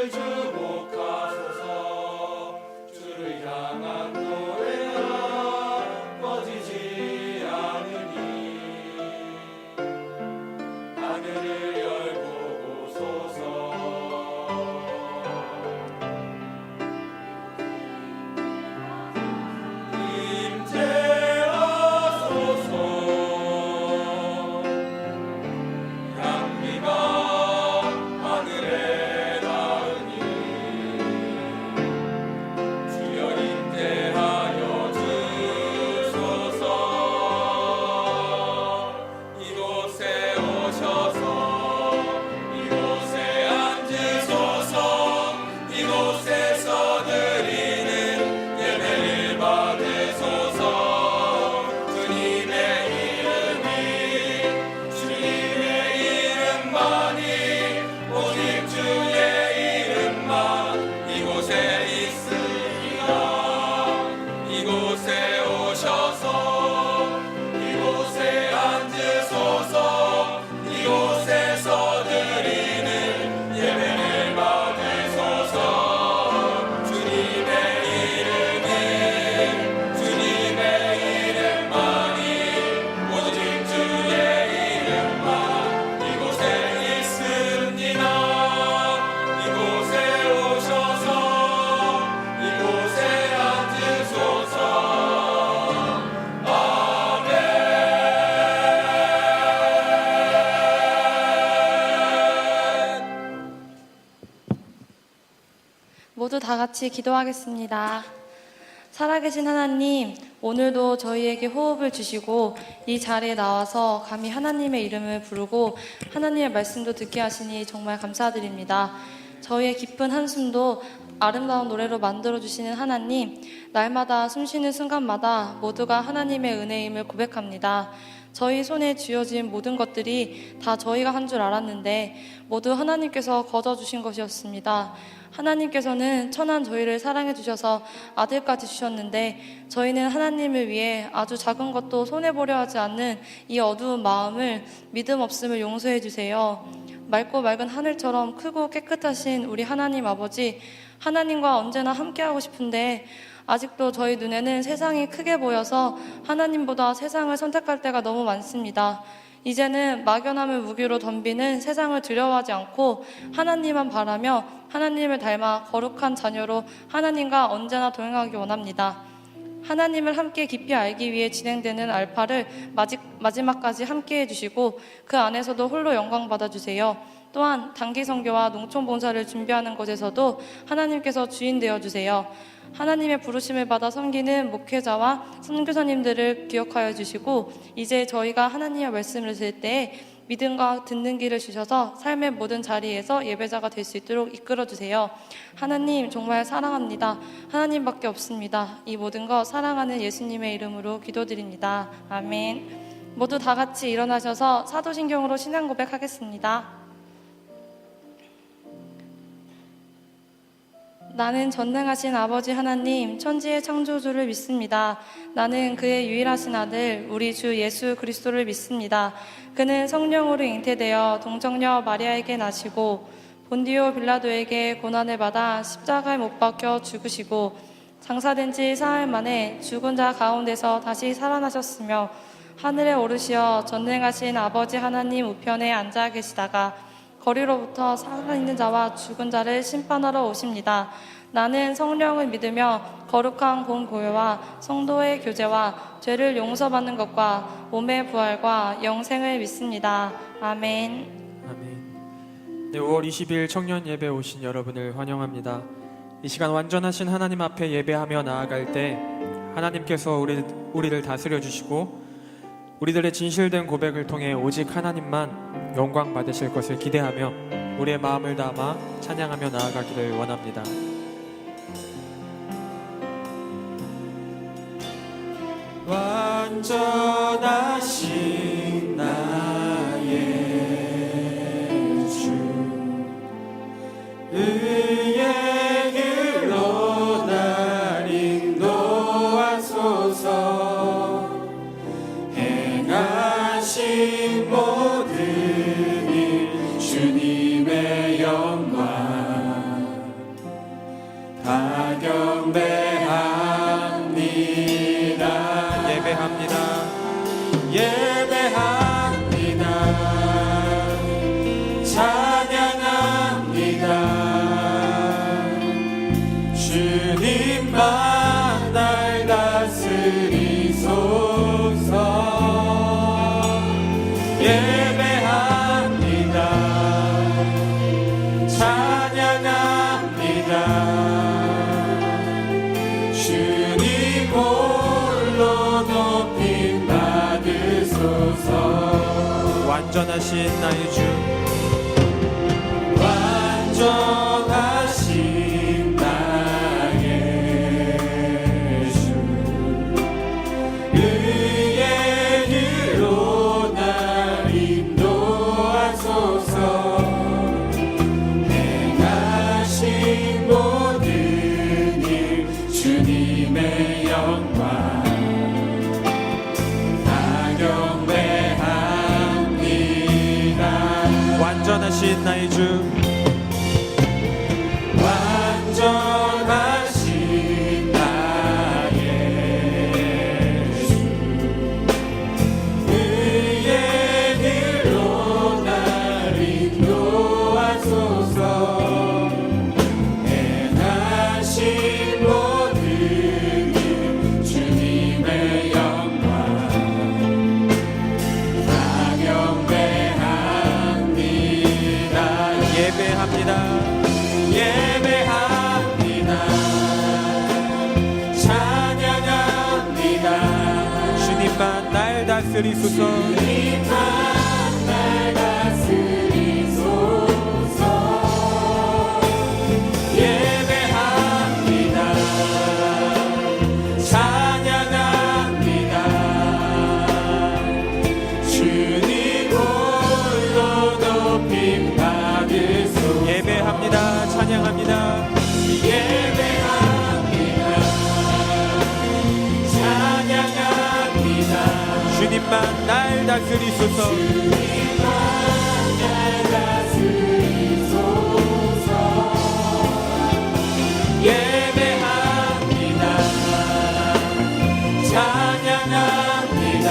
주목하소서. 주를 향한 노래가 꺼지지 않으니 하늘을 열고 보소서. 모두 다 같이 기도하겠습니다. 살아계신 하나님, 오늘도 저희에게 호흡을 주시고 이 자리에 나와서 감히 하나님의 이름을 부르고 하나님의 말씀도 듣게 하시니 정말 감사드립니다. 저희의 깊은 한숨도 아름다운 노래로 만들어주시는 하나님, 날마다 숨쉬는 순간마다 모두가 하나님의 은혜임을 고백합니다. 저희 손에 쥐어진 모든 것들이 다 저희가 한 줄 알았는데 모두 하나님께서 거저주신 것이었습니다. 하나님께서는 천한 저희를 사랑해 주셔서 아들까지 주셨는데 저희는 하나님을 위해 아주 작은 것도 손해보려 하지 않는 이 어두운 마음을 믿음 없음을 용서해 주세요. 맑고 맑은 하늘처럼 크고 깨끗하신 우리 하나님 아버지, 하나님과 언제나 함께하고 싶은데 아직도 저희 눈에는 세상이 크게 보여서 하나님보다 세상을 선택할 때가 너무 많습니다. 이제는 막연함을 무기로 덤비는 세상을 두려워하지 않고 하나님만 바라며 하나님을 닮아 거룩한 자녀로 하나님과 언제나 동행하기 원합니다. 하나님을 함께 깊이 알기 위해 진행되는 알파를 마지막까지 함께 해주시고 그 안에서도 홀로 영광 받아주세요. 또한 단기 선교와 농촌 봉사를 준비하는 것에서도 하나님께서 주인 되어주세요. 하나님의 부르심을 받아 섬기는 목회자와 선교사님들을 기억하여 주시고 이제 저희가 하나님의 말씀을 들을 때 믿음과 듣는 길을 주셔서 삶의 모든 자리에서 예배자가 될 수 있도록 이끌어 주세요. 하나님 정말 사랑합니다. 하나님밖에 없습니다. 이 모든 것 사랑하는 예수님의 이름으로 기도드립니다. 아멘. 모두 다 같이 일어나셔서 사도신경으로 신앙 고백하겠습니다. 나는 전능하신 아버지 하나님, 천지의 창조주를 믿습니다. 나는 그의 유일하신 아들, 우리 주 예수 그리스도를 믿습니다. 그는 성령으로 잉태되어 동정녀 마리아에게 나시고 본디오 빌라도에게 고난을 받아 십자가에 못 박혀 죽으시고 장사된 지 사흘 만에 죽은 자 가운데서 다시 살아나셨으며 하늘에 오르시어 전능하신 아버지 하나님 우편에 앉아 계시다가 거리로부터 살아있는 자와 죽은 자를 심판하러 오십니다. 나는 성령을 믿으며 거룩한 공교회와 성도의 교제와 죄를 용서받는 것과 몸의 부활과 영생을 믿습니다. 아멘. 아멘. 네, 5월 20일 청년 예배 오신 여러분을 환영합니다. 이 시간 완전하신 하나님 앞에 예배하며 나아갈 때 하나님께서 우리를 다스려 주시고 우리들의 진실된 고백을 통해 오직 하나님만 영광 받으실 것을 기대하며 우리의 마음을 담아 찬양하며 나아가기를 원합니다. 완전하신 나의 주, 의의 길로 날 인도하소서. 행하신 모든 일 주님의 영광 예배합니다. 예배합니다. 찬양합니다. 주님만 날 다스리소서. 예배합니다. 찬양합니다. 주님 홀로 높임 받으소서. 완전하신 나의 주, 완전하신 나의 주, 의의 길로 날 인도하소서. 행하신 모든 일 주님의 영광 다 경배합니다. 완전하신 나의 주, 완전하신 나의 주, 의의 길로 날 인도하소서. 행하신 모든 일 주님의 영광 다 경배합니다. 예배합니다. 예배합니다. 찬양합니다. 주님만 날 다스리소서. 주님만 날 다스리소서. 예배합니다. 찬양합니다. 주님 홀로 높임 받으소서. 예배합니다. 찬양합니다. 예배합니다. 찬양합니다. 주님만 날 다스리소서. 주님만 날 다스리소서. 예배합니다. 찬양합니다.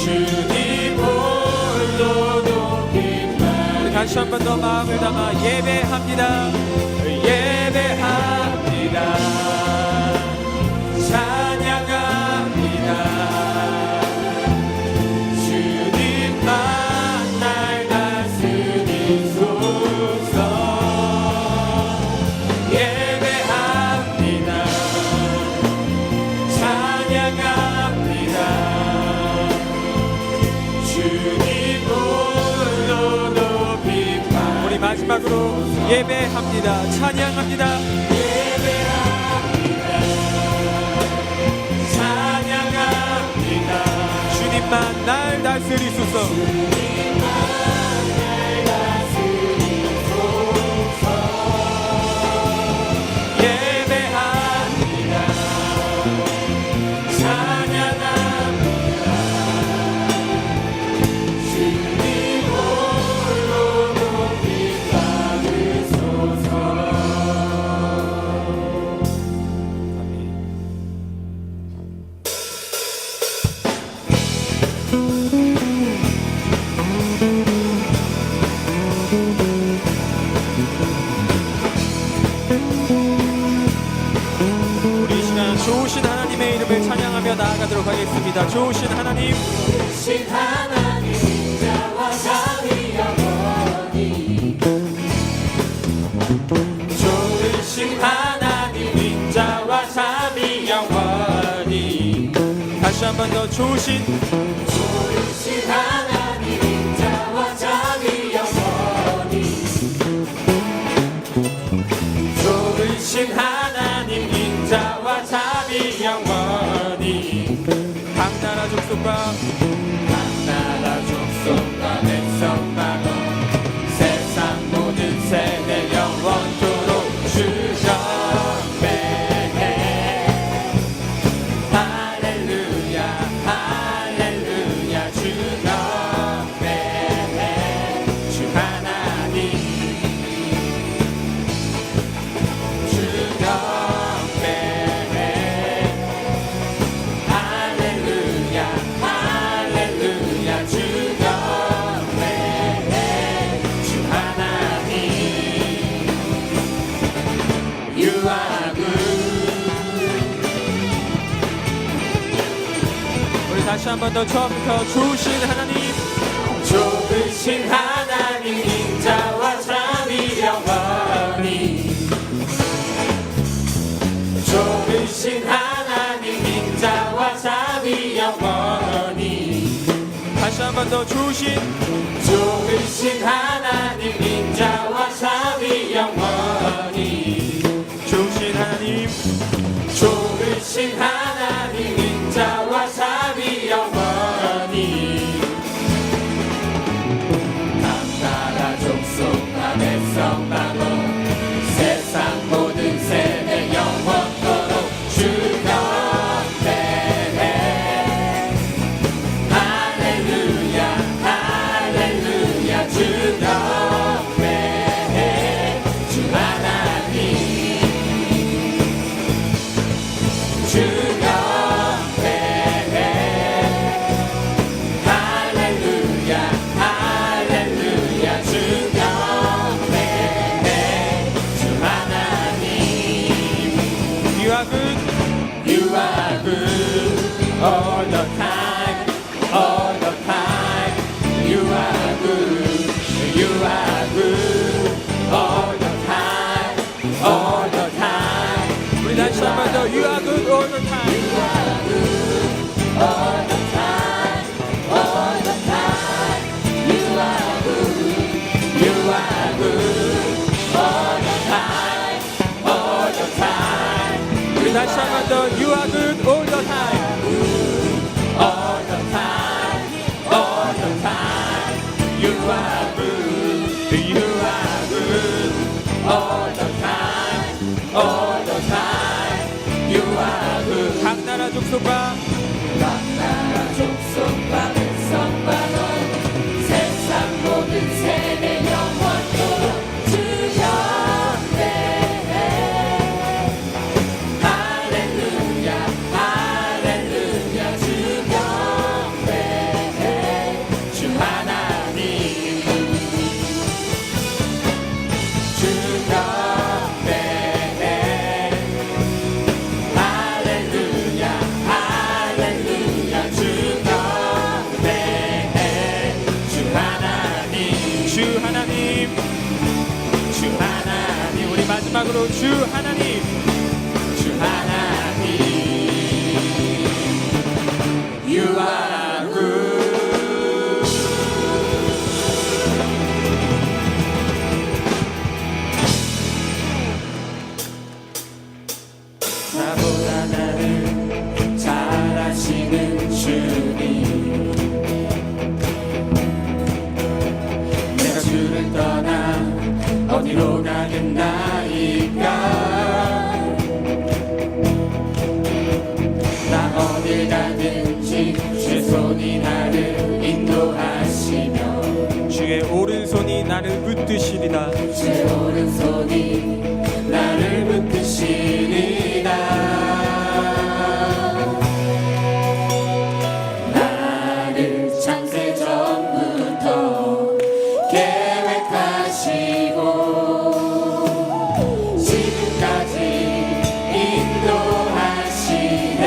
주님 홀로 높임 우리 다시 한 번 더 마음을 담아 예배합니다. 예배합니다. 찬양합니다. 주님만 날 다스리소서. 예배합니다. 찬양합니다. 주님 홀로 높임 우리 마지막으로 예배합니다. 찬양합니다. 예배합니다. 찬양합니다. 주님만 날 다스리소서. 예배합니다. 찬양합니다. 주님 홀로 높임 받으소서. 우리 이 시간 좋으신 하나님의 이름을 찬양하며 나아가도록 하겠습니다. 좋으신 하나님, 신 하나님 자와 자비 영원히 좋으신 하나님 인자와 자비 영원히 다시 한 번 더 좋으신 좋으신 하나님 인자와 자비 영원히 좋으신 하나님 인자와 자비 영원히 각 나라 족속과 나라 족속과 백성마다 세상 모든 세대 영원토록 주 경배해. 할렐루야 할렐루야 한 번 더 처음부터 좋으신 하나님, 좋으신 하나님 인자와 참이 영원히, 좋으신 하나님 인자와 참이 영원히, 다시 한 번 더 좋으신 하나님 인자와 참이 영원히, 좋으신 하나님, 좋으신 하나님 인자와 참이 영원히, 남나라 족속과 백성 만원 세상 모든 세대 영원토록 주 경배해. 할렐루야 할렐루야 주 경배해. 주 하나님 주 경배해. 할렐루야 할렐루야 주 경배해. 주 하나님 You are good, You are good all the time, all the time. You are good, you are good all the time, all the time. 우리 다시 한 번 더 You are good all the time. All the time, all the time. You are good, you are good all the time, all the time. 우리 다시 한 번 더 You are good all the time. All the time, all the time. You are good, you are good all the time, all the time. You are good. 각 나라 족속과 나라 족속과 백성만원 세상 모든 세대 영원토록 주 경배해. 할렐루야 할렐루야 주 경배해. 주 하나님 주 경배해. 할렐루야 할렐루야 주 경배해. 주 하나님 주 하나님, 주 하나님 우리 마지막으로 주 하나님, 주 하나님 You are good. 나보다 나를 잘 아시는 주님, 내가 주를 떠나 어디로 가겠나이까. 나 어딜 가든지 주의 손이 나를 인도하시며, 주의 오른손이 나를 붙드시리다. 주의 오른손이 나를 붙드시리다. 나를 창세 전부터 계획하시고 지금까지 인도하시네.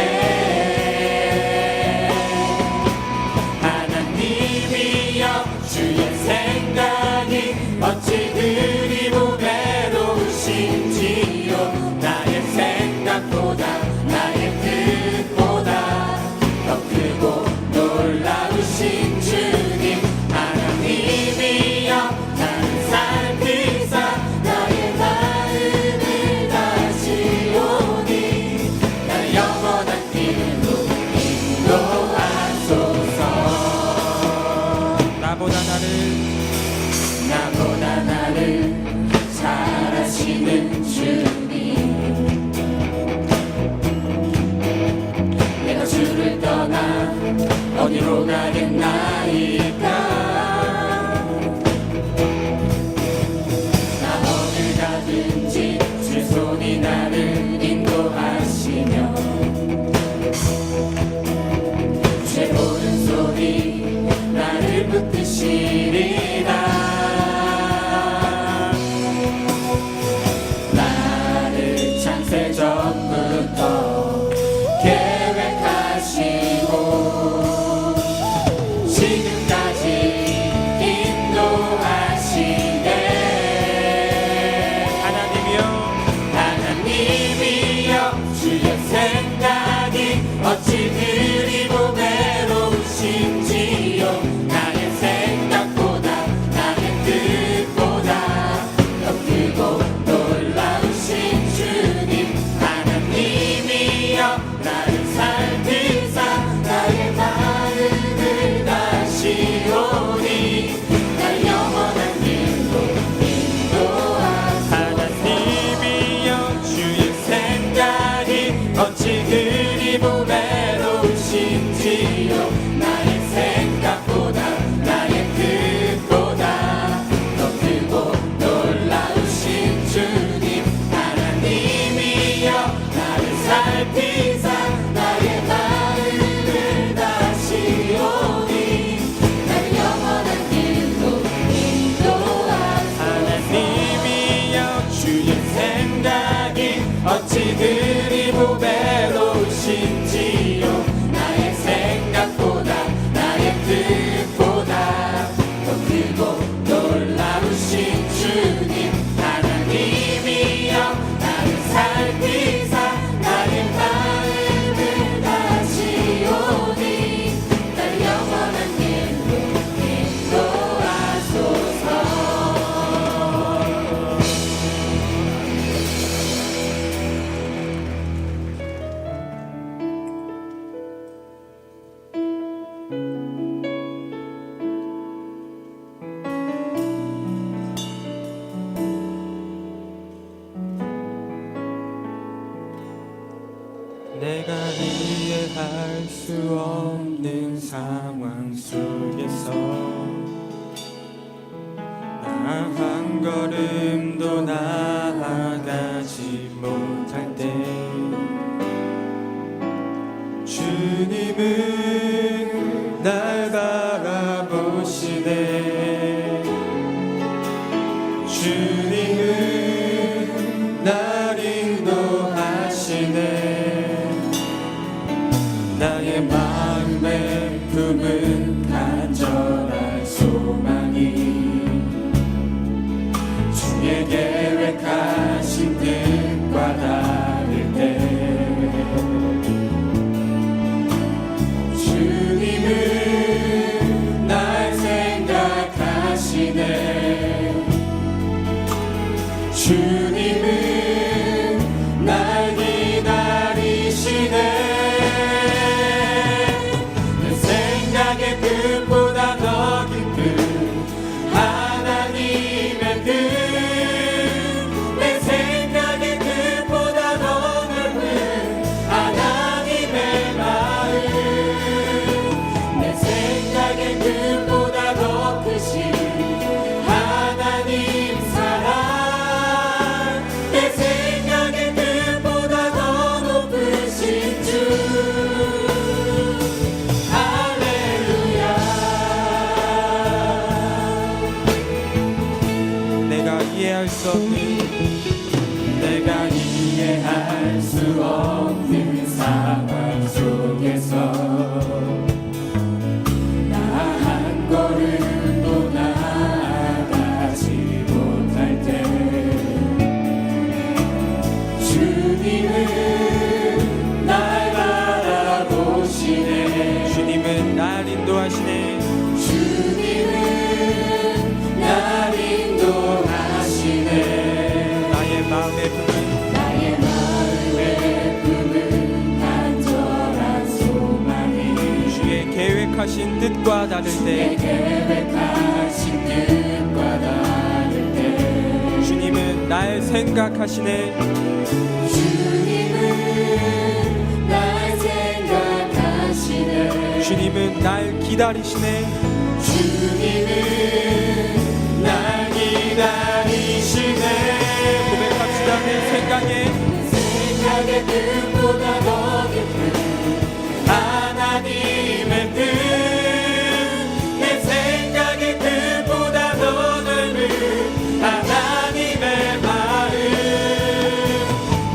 하나님이여 주의 생각이 어찌 그리 보배로우신지요. 나의 생각보다 나의 뜻보다 더 크고 놀라우신 주님. 하나님이여 나를 살피사 나의 마음을 다시오니 나를 영원한 길로 인도하소서. 나보다 나를 잘 아시는 주님, 내가 주를 떠나 어디로 가겠나이까. 나 어딜 가든지 주의 손이 나를 인도하시며, 주의 오른손이 나를 붙드시리라. 나를 창세 전부터 계획하시고 내가 이해할 수 없는 상황 속에서 나 한 걸음도 나아가지 못할 때 주님은 날 바라보시네. 주님은 날 인도하시네. 나의 마음에 품은 간절한 소망이 주의 계획하신 뜻과 다를 때 주님은 날 생각하시네. 주님은 날 기다리시네. 내 생각의 뜻보다 더 깊은 하나님의 뜻, 내 생각의 뜻보다 더 넓은 하나님의 마음, 내 생각의 뜻보다 더 크신 하나님 사랑, 내 생각의 뜻보다 더 높으신 주. 할렐루야. 내가 이해할 수 없는 상황 속에서 나 한 걸음도 나아가지 못할 때 주님은 날 바라보시네. 주님은 날 인도하시네. 주님은 날 인도하시네. 나의 마음에 품은 간절한 소망이 주의 계획하신 뜻과 다를 때 주님은 날 생각하시네. 주님은 날 생각하시네. 주님은 날 기다리시네. 주님은 날 기다리시네. 고백합시다. 내 생각의 뜻보다 더 깊은 하나님의 뜻, 내 생각의 뜻보다 더 넓은 하나님의 마음,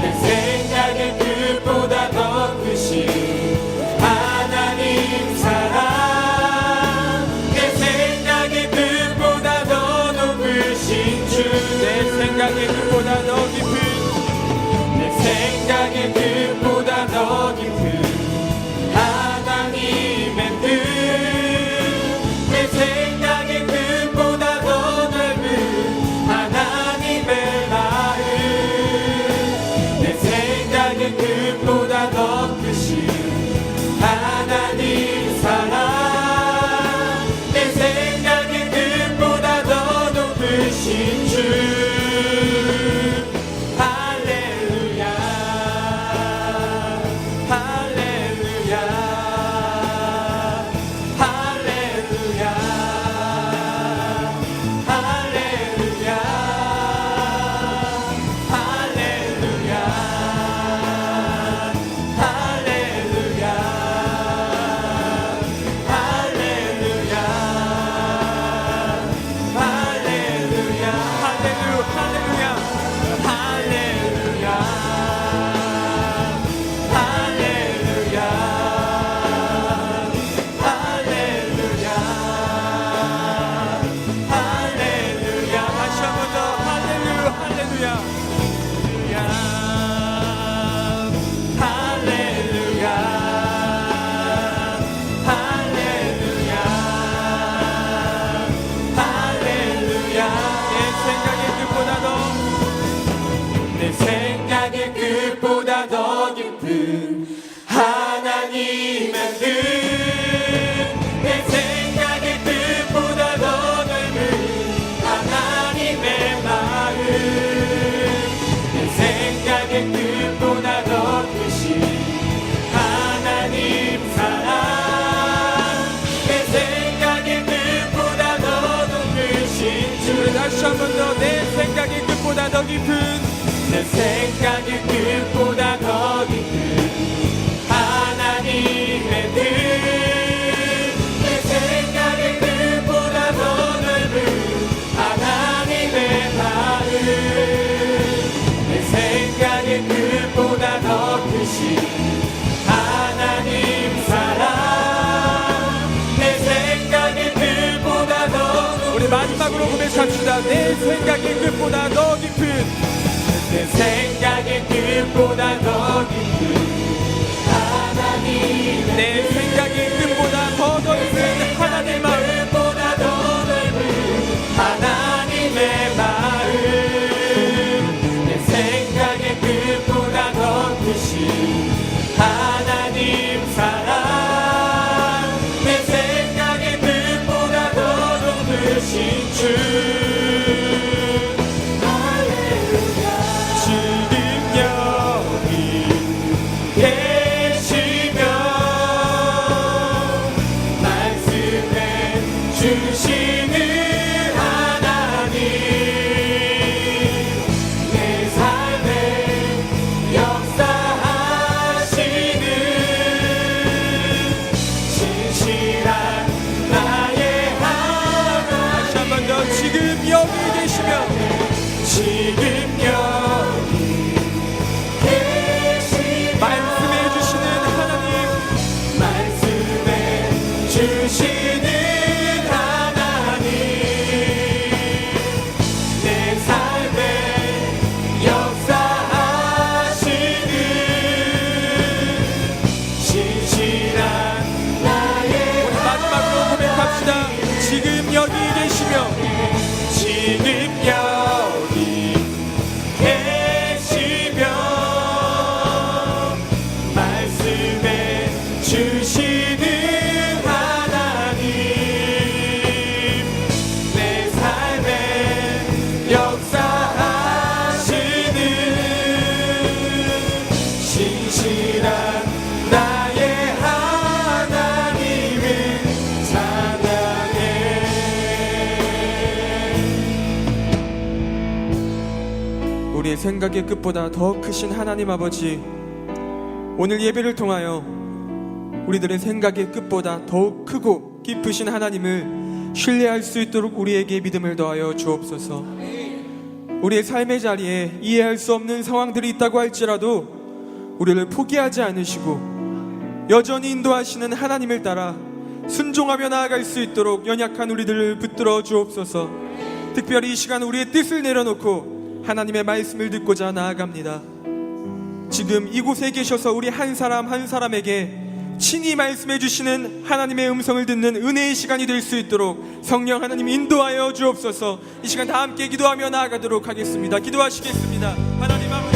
내 생각의 뜻보다 더 크신 하나님 사랑, 내 생각의 뜻보다 더 높으신 주. 내 생각의 뜻보다 더 깊은, 내 생각의 뜻보다 더 깊은 하나님의 뜻, 내 생각의 뜻보다 더 넓은 하나님의 마음, 내 생각의 뜻보다 더 크신 하나님 사랑, 내 생각의 뜻보다 더 높으신 주. 할렐루야. 할렐루야. 할렐루야. 할렐루야. 할렐루야. 할렐루야. 할렐루야. 할렐루야. 할렐루야. 내 생각의 뜻보다 더 깊은 하나님의 뜻, 내 생각의 뜻보다 더 넓은 하나님의 마음, 내 생각의 뜻보다 더 크신 더 깊은 내 생각의 끝보다 더 깊은 하나님의 뜻 내 생각의 끝보다 더 넓은 하나님의 마음 내 생각의 끝보다 더 크신 하나님 사랑 내 생각의 끝보다 더 우리 마지막으로 고백합시다. 내 생각의 끝보다 더 깊은 내 생각의 끝보다 더 깊은 하나님 내 생각의 끝보다 더 넓은 하나님 마음 끝보다 더 넓은 하나님의 마음 내 생각의 끝보다 더 크신 하나님 사랑 내 생각의 끝보다 더 높으신 주 주시는 하나님 내 삶에 역사하시는 신실한 나의 하나님 다시 한 번 더 지금 여기 계시며 지금 여기 계시며 말씀해 주시는 하나님 말씀해 주시는 지금 여기 계시며 지금 여기 계시며 말씀해 주시는 하나님 내 삶에 역사하시는 신실한 나의 하나님을 우리의 생각의 끝보다 더 크신 하나님 아버지, 오늘 예배를 통하여 우리들의 생각의 끝보다 더욱 크고 깊으신 하나님을 신뢰할 수 있도록 우리에게 믿음을 더하여 주옵소서. 우리의 삶의 자리에 이해할 수 없는 상황들이 있다고 할지라도 우리를 포기하지 않으시고 여전히 인도하시는 하나님을 따라 순종하며 나아갈 수 있도록 연약한 우리들을 붙들어 주옵소서. 특별히 이 시간 우리의 뜻을 내려놓고 하나님의 말씀을 듣고자 나아갑니다. 지금 이곳에 계셔서 우리 한 사람 한 사람에게 친히 말씀해 주시는 하나님의 음성을 듣는 은혜의 시간이 될 수 있도록 성령 하나님 인도하여 주옵소서. 이 시간 다 함께 기도하며 나아가도록 하겠습니다. 기도하시겠습니다. 하나님 아버지,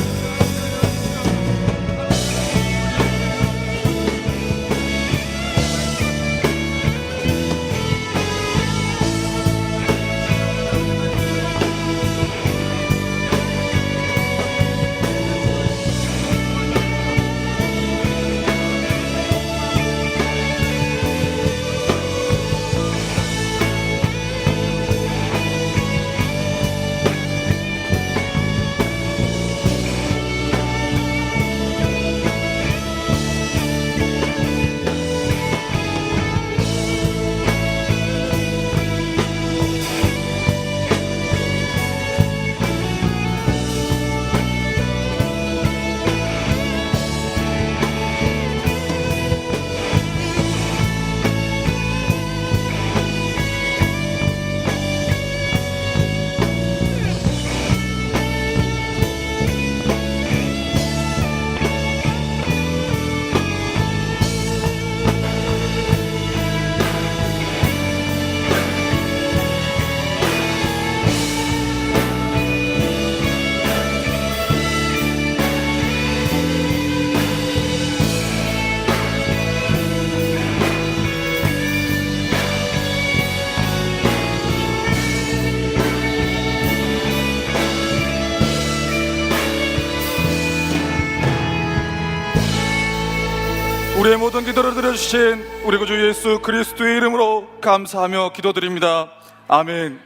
우리의 모든 기도를 들어주신 우리 구주 예수 그리스도의 이름으로 감사하며 기도드립니다. 아멘.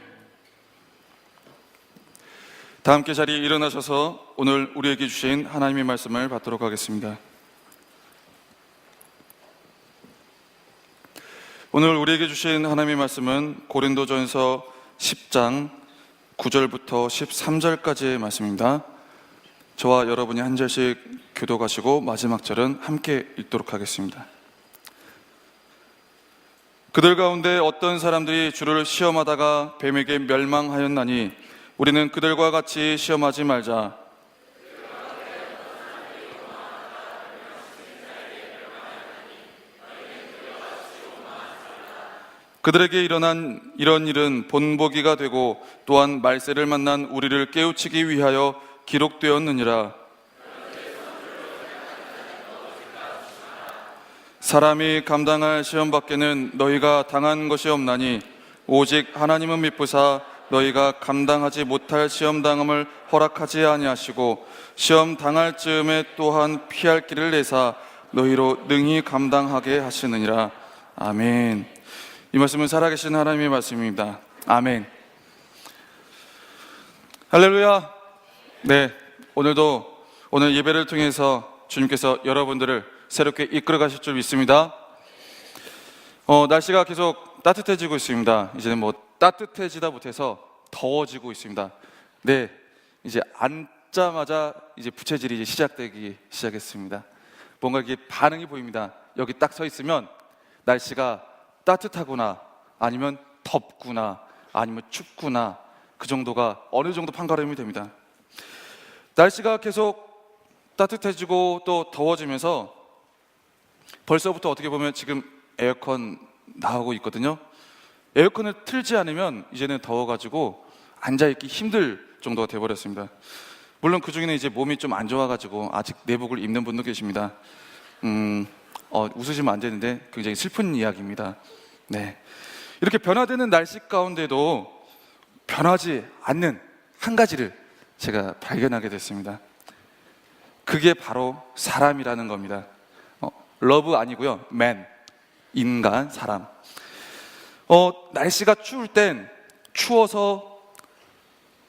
다 함께 자리에 일어나셔서 오늘 우리에게 주신 하나님의 말씀을 받도록 하겠습니다. 오늘 우리에게 주신 하나님의 말씀은 고린도전서 10장 9절부터 13절까지의 말씀입니다. 저와 여러분이 한 절씩 교독하시고 마지막 절은 함께 읽도록 하겠습니다. 그들 가운데 어떤 사람들이 주를 시험하다가 뱀에게 멸망하였나니 우리는 그들과 같이 시험하지 말자. 그들에게 일어난 이런 일은 본보기가 되고 또한 말세를 만난 우리를 깨우치기 위하여 기록되었느니라. 사람이 감당할 시험 밖에는 너희가 당한 것이 없나니 오직 하나님은 미쁘사 너희가 감당하지 못할 시험 당함을 허락하지 아니하시고 시험 당할 즈음에 또한 피할 길을 내사 너희로 능히 감당하게 하시느니라. 아멘. 이 말씀은 살아계신 하나님의 말씀입니다. 아멘. 할렐루야. 네, 오늘 예배를 통해서 주님께서 여러분들을 새롭게 이끌어 가실 줄 믿습니다. 날씨가 계속 따뜻해지고 있습니다. 이제는 따뜻해지다 못해서 더워지고 있습니다. 네, 이제 앉자마자 이제 부채질이 이제 시작되기 시작했습니다. 뭔가 이게 반응이 보입니다. 여기 딱 서 있으면 날씨가 따뜻하구나, 아니면 덥구나, 아니면 춥구나, 그 정도가 어느 정도 판가름이 됩니다. 날씨가 계속 따뜻해지고 또 더워지면서 벌써부터 어떻게 보면 지금 에어컨 나오고 있거든요. 에어컨을 틀지 않으면 이제는 더워가지고 앉아있기 힘들 정도가 돼버렸습니다. 물론 그 중에는 이제 몸이 좀 안 좋아가지고 아직 내복을 입는 분도 계십니다. 웃으시면 안 되는데 굉장히 슬픈 이야기입니다. 네, 이렇게 변화되는 날씨 가운데도 변하지 않는 한 가지를 제가 발견하게 됐습니다. 그게 바로 사람이라는 겁니다. 러브 아니고요, man, 인간, 사람. 날씨가 추울 땐 추워서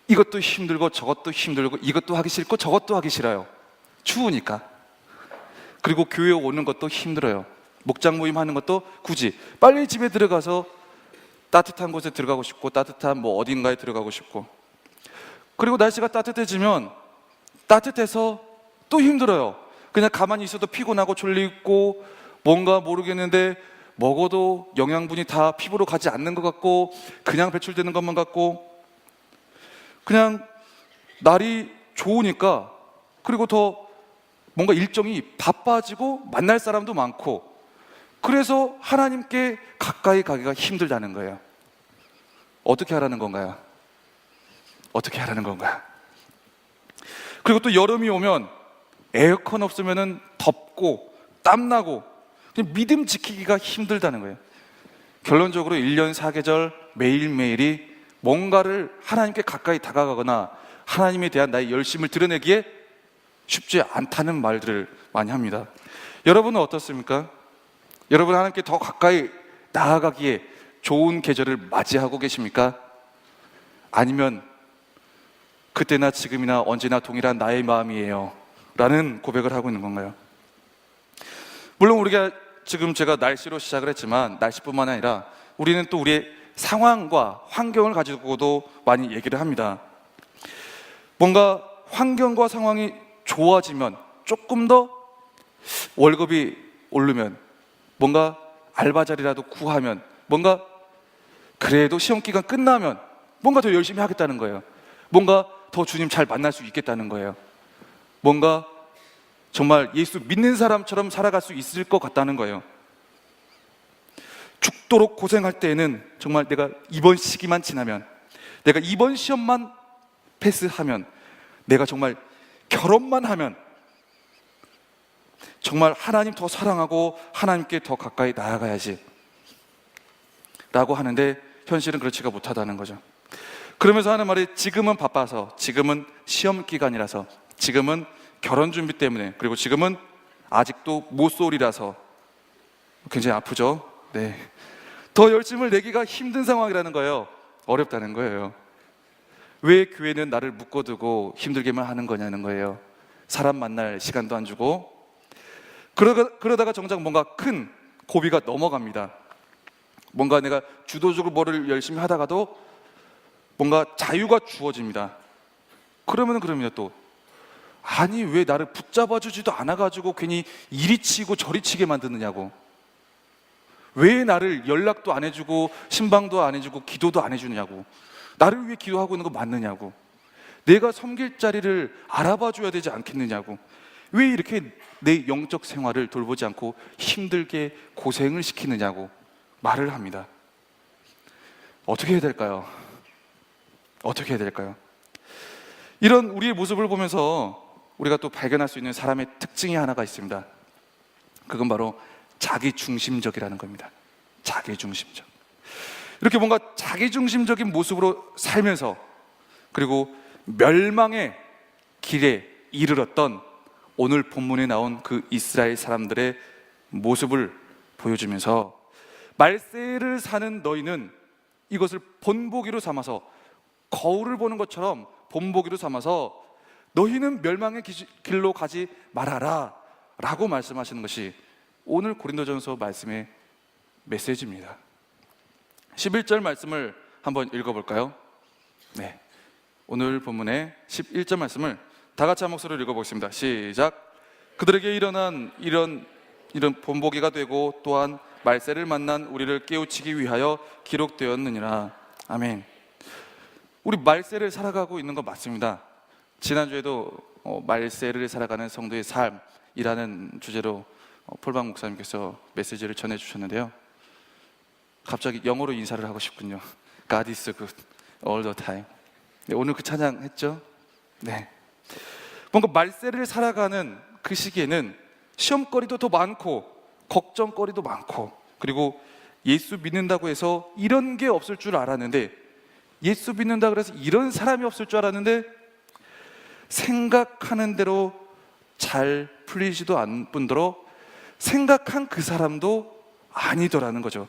이것도 힘들고 저것도 힘들고 이것도 하기 싫고 저것도 하기 싫어요. 추우니까. 그리고 교회 오는 것도 힘들어요. 목장 모임 하는 것도 굳이 빨리 집에 들어가서 따뜻한 곳에 들어가고 싶고 따뜻한 어딘가에 들어가고 싶고. 그리고 날씨가 따뜻해지면 따뜻해서 또 힘들어요. 그냥 가만히 있어도 피곤하고 졸리고 뭔가 모르겠는데 먹어도 영양분이 다 피부로 가지 않는 것 같고 그냥 배출되는 것만 같고, 그냥 날이 좋으니까, 그리고 더 뭔가 일정이 바빠지고 만날 사람도 많고, 그래서 하나님께 가까이 가기가 힘들다는 거예요. 어떻게 하라는 건가요? 어떻게 하라는 건가? 그리고 또 여름이 오면 에어컨 없으면 덥고 땀나고 믿음 지키기가 힘들다는 거예요. 결론적으로 1년 4계절 매일매일이 뭔가를 하나님께 가까이 다가가거나 하나님에 대한 나의 열심을 드러내기에 쉽지 않다는 말들을 많이 합니다. 여러분은 어떻습니까? 여러분 하나님께 더 가까이 나아가기에 좋은 계절을 맞이하고 계십니까? 아니면 그때나 지금이나 언제나 동일한 나의 마음이에요 라는 고백을 하고 있는 건가요? 물론 우리가 지금 제가 날씨로 시작을 했지만 날씨뿐만 아니라 우리는 또 우리의 상황과 환경을 가지고도 많이 얘기를 합니다. 뭔가 환경과 상황이 좋아지면, 조금 더 월급이 오르면, 뭔가 알바 자리라도 구하면, 뭔가 그래도 시험 기간 끝나면 뭔가 더 열심히 하겠다는 거예요. 뭔가 더 주님 잘 만날 수 있겠다는 거예요. 뭔가 정말 예수 믿는 사람처럼 살아갈 수 있을 것 같다는 거예요. 죽도록 고생할 때에는 정말 내가 이번 시기만 지나면, 내가 이번 시험만 패스하면, 내가 정말 결혼만 하면 정말 하나님 더 사랑하고 하나님께 더 가까이 나아가야지 라고 하는데, 현실은 그렇지가 못하다는 거죠. 그러면서 하는 말이, 지금은 바빠서, 지금은 시험 기간이라서, 지금은 결혼 준비 때문에, 그리고 지금은 아직도 모쏠이라서 굉장히 아프죠. 네, 더 열심을 내기가 힘든 상황이라는 거예요. 어렵다는 거예요. 왜 교회는 나를 묶어두고 힘들게만 하는 거냐는 거예요. 사람 만날 시간도 안 주고. 그러다가 정작 뭔가 큰 고비가 넘어갑니다. 뭔가 내가 주도적으로 뭐를 열심히 하다가도 뭔가 자유가 주어집니다. 그러면 그럽니다. 또 아니 왜 나를 붙잡아 주지도 않아가지고 괜히 이리 치고 저리 치게 만드느냐고. 왜 나를 연락도 안 해주고 신방도 안 해주고 기도도 안 해주느냐고. 나를 위해 기도하고 있는 거 맞느냐고. 내가 섬길 자리를 알아봐 줘야 되지 않겠느냐고. 왜 이렇게 내 영적 생활을 돌보지 않고 힘들게 고생을 시키느냐고 말을 합니다. 어떻게 해야 될까요? 어떻게 해야 될까요? 이런 우리의 모습을 보면서 우리가 또 발견할 수 있는 사람의 특징이 하나가 있습니다. 그건 바로 자기중심적이라는 겁니다. 자기중심적. 이렇게 뭔가 자기중심적인 모습으로 살면서 그리고 멸망의 길에 이르렀던 오늘 본문에 나온 그 이스라엘 사람들의 모습을 보여주면서 말세를 사는 너희는 이것을 본보기로 삼아서 거울을 보는 것처럼 본보기로 삼아서 너희는 멸망의 길로 가지 말아라 라고 말씀하시는 것이 오늘 고린도전서 말씀의 메시지입니다. 11절 말씀을 한번 읽어볼까요? 네, 오늘 본문의 11절 말씀을 다 같이 한 목소리로 읽어보겠습니다. 시작. 그들에게 일어난 이런 본보기가 되고 또한 말세를 만난 우리를 깨우치기 위하여 기록되었느니라. 아멘. 우리 말세를 살아가고 있는 거 맞습니다. 지난주에도 말세를 살아가는 성도의 삶이라는 주제로 폴방 목사님께서 메시지를 전해주셨는데요. 갑자기 영어로 인사를 하고 싶군요. God is good all the time. 네, 오늘 그 찬양 했죠? 네. 뭔가 말세를 살아가는 그 시기에는 시험거리도 더 많고 걱정거리도 많고 그리고 예수 믿는다고 해서 이런 게 없을 줄 알았는데 예수 믿는다 그래서 이런 사람이 없을 줄 알았는데 생각하는 대로 잘 풀리지도 않을 뿐더러 생각한 그 사람도 아니더라는 거죠.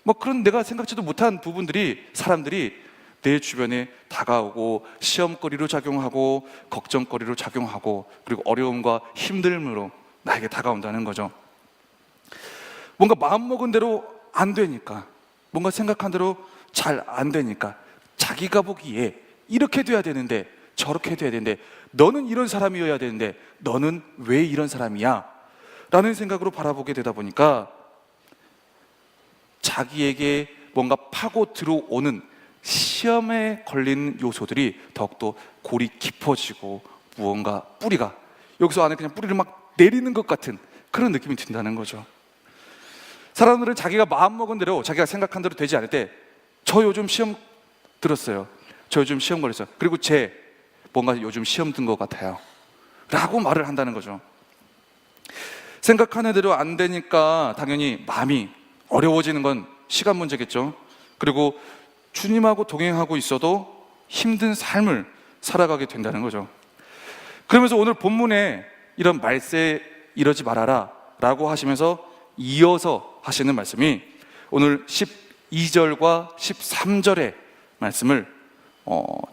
뭐 그런 내가 생각지도 못한 부분들이 사람들이 내 주변에 다가오고 시험거리로 작용하고 걱정거리로 작용하고 그리고 어려움과 힘듦으로 나에게 다가온다는 거죠. 뭔가 마음먹은 대로 안 되니까 뭔가 생각한 대로 잘 안 되니까 자기가 보기에 이렇게 돼야 되는데 저렇게 돼야 되는데 너는 이런 사람이어야 되는데 너는 왜 이런 사람이야? 라는 생각으로 바라보게 되다 보니까 자기에게 뭔가 파고 들어오는 시험에 걸린 요소들이 더욱더 골이 깊어지고 무언가 뿌리가 여기서 안에 그냥 뿌리를 막 내리는 것 같은 그런 느낌이 든다는 거죠. 사람들은 자기가 마음먹은 대로 자기가 생각한 대로 되지 않을 때 저 요즘 시험 들었어요. 저 요즘 시험 걸렸어요. 그리고 뭔가 요즘 시험 든 것 같아요 라고 말을 한다는 거죠. 생각하는 대로 안 되니까 당연히 마음이 어려워지는 건 시간 문제겠죠. 그리고 주님하고 동행하고 있어도 힘든 삶을 살아가게 된다는 거죠. 그러면서 오늘 본문에 이런 말세 이러지 말아라 라고 하시면서 이어서 하시는 말씀이 오늘 12절과 13절의 말씀을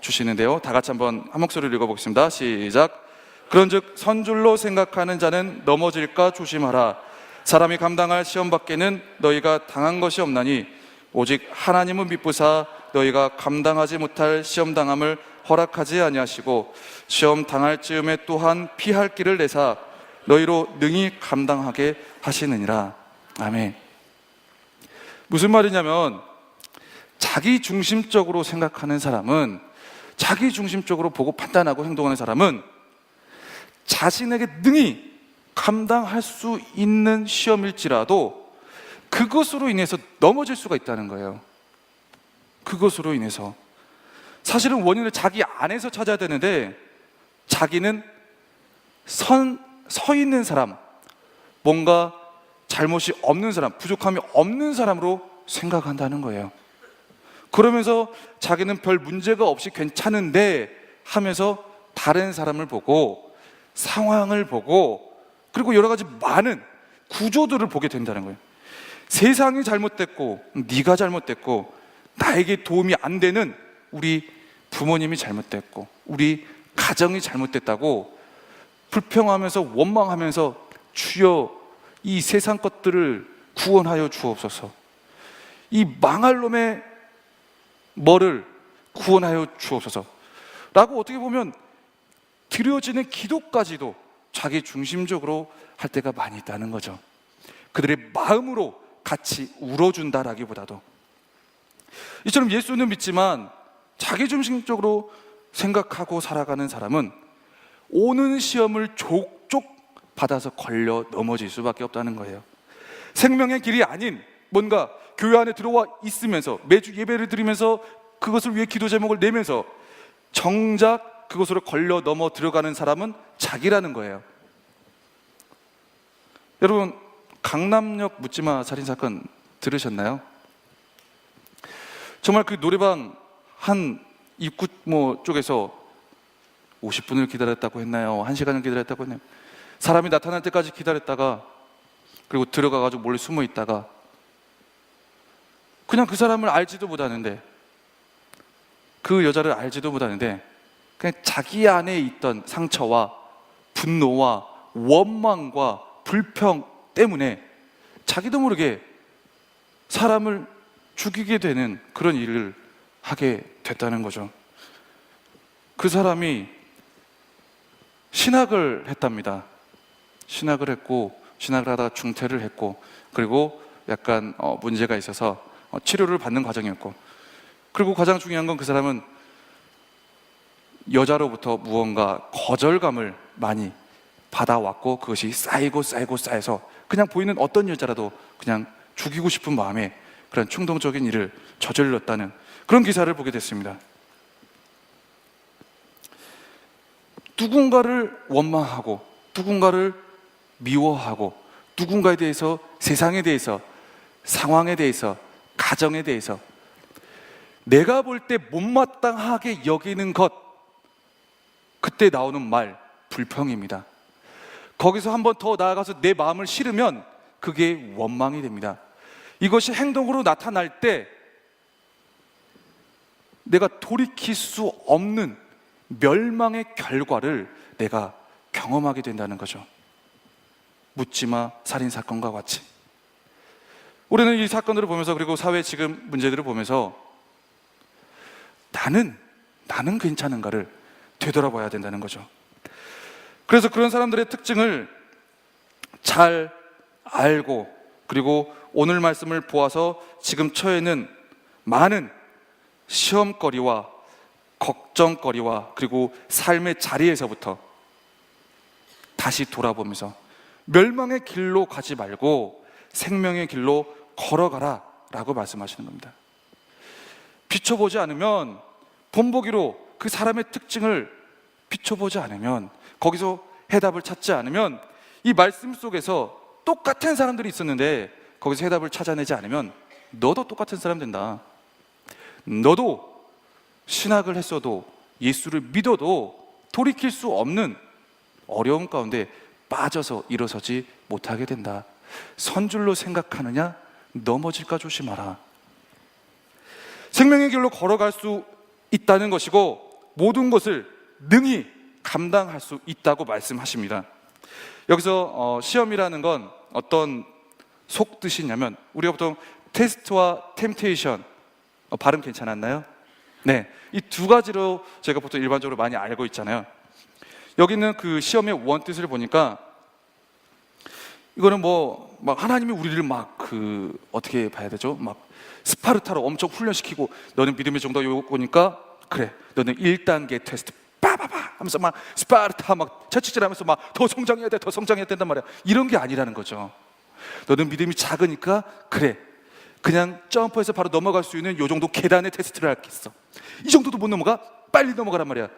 주시는데요. 다 같이 한번 한 목소리로 읽어보겠습니다. 시작. 그런즉 선줄로 생각하는 자는 넘어질까 조심하라. 사람이 감당할 시험 밖에는 너희가 당한 것이 없나니 오직 하나님은 미쁘사 너희가 감당하지 못할 시험 당함을 허락하지 아니하시고 시험 당할 즈음에 또한 피할 길을 내사 너희로 능히 감당하게 하시느니라. 아멘. 무슨 말이냐면 자기 중심적으로 생각하는 사람은 자기 중심적으로 보고 판단하고 행동하는 사람은 자신에게 능히 감당할 수 있는 시험일지라도 그것으로 인해서 넘어질 수가 있다는 거예요. 그것으로 인해서 사실은 원인을 자기 안에서 찾아야 되는데 자기는 서 있는 사람, 뭔가 잘못이 없는 사람, 부족함이 없는 사람으로 생각한다는 거예요. 그러면서 자기는 별 문제가 없이 괜찮은데 하면서 다른 사람을 보고 상황을 보고 그리고 여러 가지 많은 구조들을 보게 된다는 거예요. 세상이 잘못됐고 네가 잘못됐고 나에게 도움이 안 되는 우리 부모님이 잘못됐고 우리 가정이 잘못됐다고 불평하면서 원망하면서 주여 이 세상 것들을 구원하여 주옵소서, 이 망할 놈의 뭐를 구원하여 주옵소서 라고 어떻게 보면 드려지는 기도까지도 자기 중심적으로 할 때가 많이 있다는 거죠. 그들의 마음으로 같이 울어준다라기보다도 이처럼 예수는 믿지만 자기 중심적으로 생각하고 살아가는 사람은 오는 시험을 족족 받아서 걸려 넘어질 수밖에 없다는 거예요. 생명의 길이 아닌 뭔가 교회 안에 들어와 있으면서 매주 예배를 드리면서 그것을 위해 기도 제목을 내면서 정작 그것으로 걸려 넘어 들어가는 사람은 자기라는 거예요. 여러분, 강남역 묻지마 살인사건 들으셨나요? 정말 그 노래방 한 입구 쪽에서 50분을 기다렸다고 했나요? 1시간을 기다렸다고 했나요? 사람이 나타날 때까지 기다렸다가 그리고 들어가가지고 몰래 숨어 있다가 그냥 그 사람을 알지도 못하는데, 그 여자를 알지도 못하는데 그냥 자기 안에 있던 상처와 분노와 원망과 불평 때문에 자기도 모르게 사람을 죽이게 되는 그런 일을 하게 됐다는 거죠. 그 사람이 신학을 했답니다. 신학을 했고 신학을 하다가 중퇴를 했고 그리고 약간 문제가 있어서 치료를 받는 과정이었고, 그리고 가장 중요한 건 그 사람은 여자로부터 무언가 거절감을 많이 받아왔고 그것이 쌓여서 그냥 보이는 어떤 여자라도 그냥 죽이고 싶은 마음에 그런 충동적인 일을 저질렀다는 그런 기사를 보게 됐습니다. 누군가를 원망하고 누군가를 미워하고 누군가에 대해서, 세상에 대해서, 상황에 대해서, 가정에 대해서 내가 볼 때 못마땅하게 여기는 것, 그때 나오는 말 불평입니다. 거기서 한 번 더 나아가서 내 마음을 실으면 그게 원망이 됩니다. 이것이 행동으로 나타날 때 내가 돌이킬 수 없는 멸망의 결과를 내가 경험하게 된다는 거죠. 묻지마 살인사건과 같이 우리는 이 사건들을 보면서, 그리고 사회 지금 문제들을 보면서 나는 괜찮은가를 되돌아봐야 된다는 거죠. 그래서 그런 사람들의 특징을 잘 알고, 그리고 오늘 말씀을 보아서 지금 처해는 많은 시험거리와 걱정거리와 그리고 삶의 자리에서부터 다시 돌아보면서 멸망의 길로 가지 말고 생명의 길로 걸어가라 라고 말씀하시는 겁니다. 비춰보지 않으면, 본보기로 그 사람의 특징을 비춰보지 않으면, 거기서 해답을 찾지 않으면, 이 말씀 속에서 똑같은 사람들이 있었는데 거기서 해답을 찾아내지 않으면 너도 똑같은 사람 된다. 너도 신학을 했어도 예수를 믿어도 돌이킬 수 없는 어려움 가운데 빠져서 일어서지 못하게 된다. 선줄로 생각하느냐? 넘어질까 조심하라. 생명의 길로 걸어갈 수 있다는 것이고 모든 것을 능히 감당할 수 있다고 말씀하십니다. 여기서 시험이라는 건 어떤 속뜻이냐면, 우리가 보통 테스트와 템테이션, 발음 괜찮았나요? 네, 이 두 가지로 제가 보통 일반적으로 많이 알고 있잖아요. 여기는 그 시험의 원뜻을 보니까 이거는 막 하나님이 우리를 어떻게 봐야 되죠? 막 스파르타로 엄청 훈련시키고, 너는 믿음의 정도가 요거니까 그래, 너는 1단계 테스트 빠바바 하면서 막 스파르타 막 채찍질하면서 막 더 성장해야 돼, 더 성장해야 된단 말이야. 이런 게 아니라는 거죠. 너는 믿음이 작으니까 그래, 그냥 점프해서 바로 넘어갈 수 있는 요 정도 계단의 테스트를 하겠어. 이 정도도 못 넘어가? 빨리 넘어가란 말이야.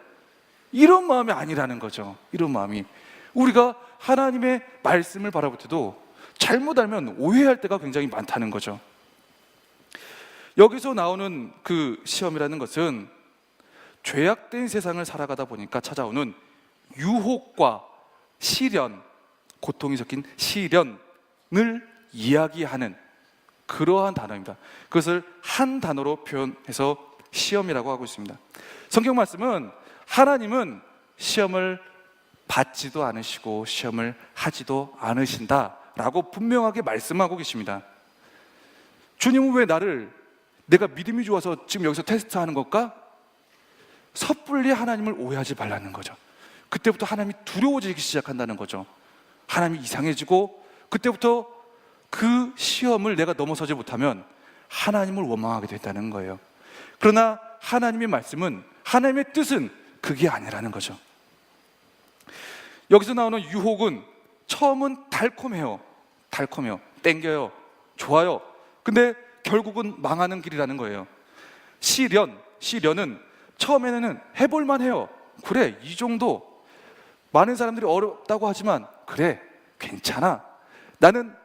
이런 마음이 아니라는 거죠. 이런 마음이, 우리가 하나님의 말씀을 바라볼 때도 잘못 알면 오해할 때가 굉장히 많다는 거죠. 여기서 나오는 그 시험이라는 것은 죄악된 세상을 살아가다 보니까 찾아오는 유혹과 시련, 고통이 섞인 시련을 이야기하는 그러한 단어입니다. 그것을 한 단어로 표현해서 시험이라고 하고 있습니다. 성경 말씀은 하나님은 시험을 받지도 않으시고 시험을 하지도 않으신다라고 분명하게 말씀하고 계십니다. 주님은 왜 내가 믿음이 좋아서 지금 여기서 테스트하는 걸까? 섣불리 하나님을 오해하지 말라는 거죠. 그때부터 하나님이 두려워지기 시작한다는 거죠. 하나님이 이상해지고 그때부터 그 시험을 내가 넘어서지 못하면 하나님을 원망하게 된다는 거예요. 그러나 하나님의 말씀은, 하나님의 뜻은 그게 아니라는 거죠. 여기서 나오는 유혹은 처음은 달콤해요. 땡겨요. 좋아요. 근데 결국은 망하는 길이라는 거예요. 시련은 처음에는 해볼만 해요. 그래, 이 정도. 많은 사람들이 어렵다고 하지만 그래, 괜찮아. 나는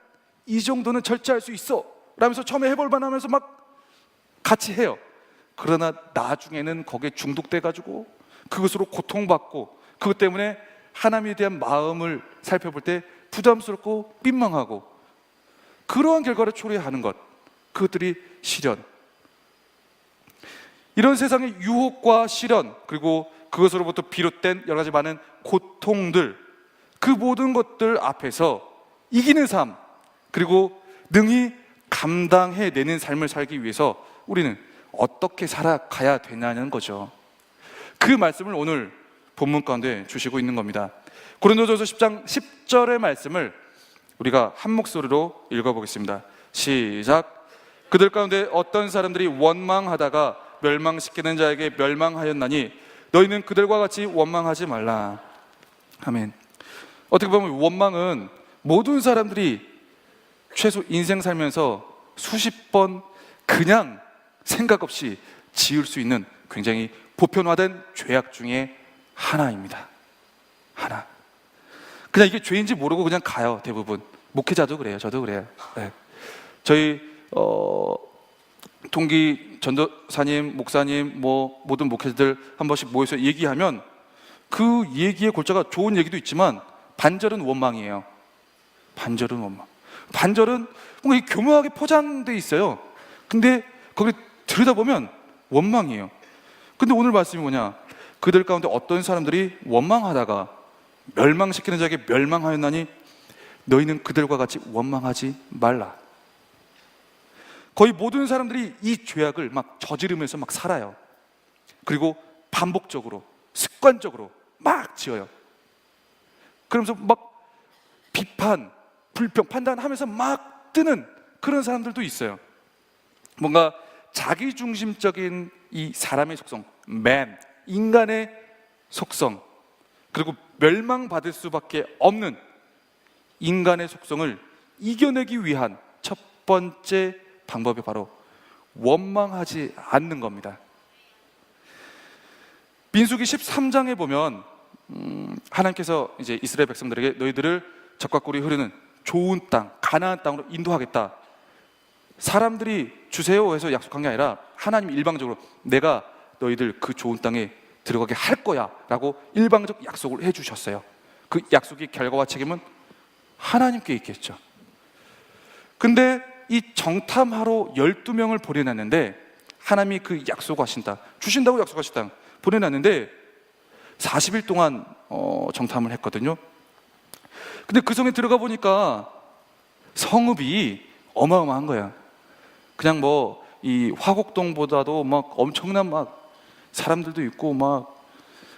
이 정도는 절제할 수 있어 라면서 처음에 해볼만 하면서 막 같이 해요. 그러나 나중에는 거기에 중독돼가지고 그것으로 고통받고, 그것 때문에 하나님에 대한 마음을 살펴볼 때 부담스럽고 민망하고, 그러한 결과를 초래하는 것, 그것들이 시련. 이런 세상의 유혹과 시련, 그리고 그것으로부터 비롯된 여러 가지 많은 고통들, 그 모든 것들 앞에서 이기는 삶, 그리고 능히 감당해내는 삶을 살기 위해서 우리는 어떻게 살아가야 되냐는 거죠. 그 말씀을 오늘 본문 가운데 주시고 있는 겁니다. 고린도전서 10장 10절의 말씀을 우리가 한 목소리로 읽어보겠습니다. 시작. 그들 가운데 어떤 사람들이 원망하다가 멸망시키는 자에게 멸망하였나니 너희는 그들과 같이 원망하지 말라. 아멘. 어떻게 보면 원망은 모든 사람들이 최소 인생 살면서 수십 번 그냥 생각 없이 지을 수 있는 굉장히 보편화된 죄악 중에 하나입니다. 하나. 그냥 이게 죄인지 모르고 그냥 가요, 대부분. 목회자도 그래요. 저도 그래요. 네. 저희 동기 전도사님, 목사님, 모든 목회자들 한 번씩 모여서 얘기하면 그 얘기의 골자가 좋은 얘기도 있지만 반절은 원망이에요. 반절은 원망. 반절은 뭔가 교묘하게 포장돼 있어요. 근데 거기 들여다보면 원망이에요. 근데 오늘 말씀이 뭐냐? 그들 가운데 어떤 사람들이 원망하다가 멸망시키는 자에게 멸망하였나니 너희는 그들과 같이 원망하지 말라. 거의 모든 사람들이 이 죄악을 막 저지르면서 막 살아요. 그리고 반복적으로, 습관적으로 막 지어요. 그러면서 막 비판, 불평, 판단하면서 막 뜨는 그런 사람들도 있어요. 뭔가 자기중심적인 이 사람의 속성, 인간의 속성, 그리고 멸망받을 수밖에 없는 인간의 속성을 이겨내기 위한 첫 번째 방법이 바로 원망하지 않는 겁니다. 민수기 13장에 보면 하나님께서 이제 이스라엘 백성들에게 너희들을 적과 꿀이 흐르는 좋은 땅, 가나안 땅으로 인도하겠다. 사람들이 주세요 해서 약속한 게 아니라 하나님 일방적으로 내가 너희들 그 좋은 땅에 들어가게 할 거야 라고 일방적 약속을 해주셨어요. 그 약속의 결과와 책임은 하나님께 있겠죠. 근데 이 정탐하러 12명을 보내놨는데 하나님이 그 약속하신다, 주신다고 약속하신다 보내놨는데 40일 동안 정탐을 했거든요. 근데 그 성에 들어가 보니까 성읍이 어마어마한 거야. 그냥 뭐 이 화곡동보다도 막 엄청난 막 사람들도 있고 막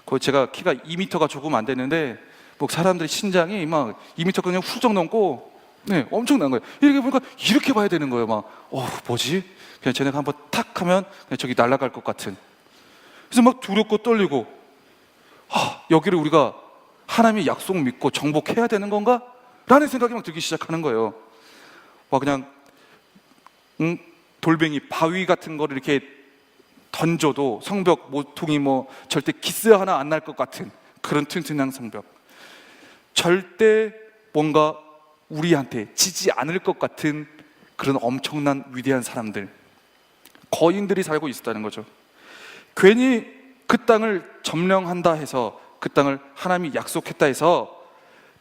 거의 제가 키가 2m가 조금 안 되는데 뭐 사람들이 신장이 막 2m 그냥 훌쩍 넘고 네, 엄청난 거예요. 이렇게 보니까 이렇게 봐야 되는 거예요. 막 뭐지? 그냥 쟤네가 한번 탁 하면 그냥 저기 날아갈 것 같은. 그래서 막 두렵고 떨리고 여기를 우리가 하나님의 약속 믿고 정복해야 되는 건가? 라는 생각이 막 들기 시작하는 거예요. 그냥 돌멩이, 바위 같은 거를 이렇게 던져도 성벽 모퉁이 절대 기스 하나 안 날 것 같은 그런 튼튼한 성벽. 절대 뭔가 우리한테 지지 않을 것 같은 그런 엄청난 위대한 사람들, 거인들이 살고 있었다는 거죠. 괜히 그 땅을 점령한다 해서, 그 땅을 하나님이 약속했다 해서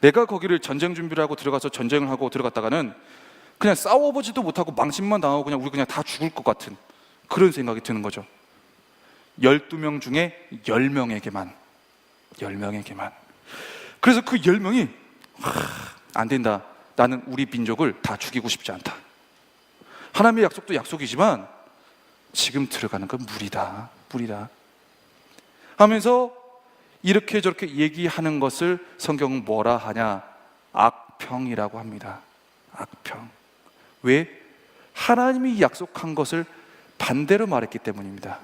내가 거기를 전쟁 준비를 하고 들어가서 전쟁을 하고 들어갔다가는 그냥 싸워보지도 못하고 망신만 당하고 그냥 우리 그냥 다 죽을 것 같은 그런 생각이 드는 거죠. 12명 중에 10명에게만. 그래서 그 10명이 안 된다. 나는 우리 민족을 다 죽이고 싶지 않다. 하나님의 약속도 약속이지만 지금 들어가는 건 무리다 하면서 이렇게 저렇게 얘기하는 것을 성경은 뭐라 하냐? 악평이라고 합니다. 악평. 왜? 하나님이 약속한 것을 반대로 말했기 때문입니다.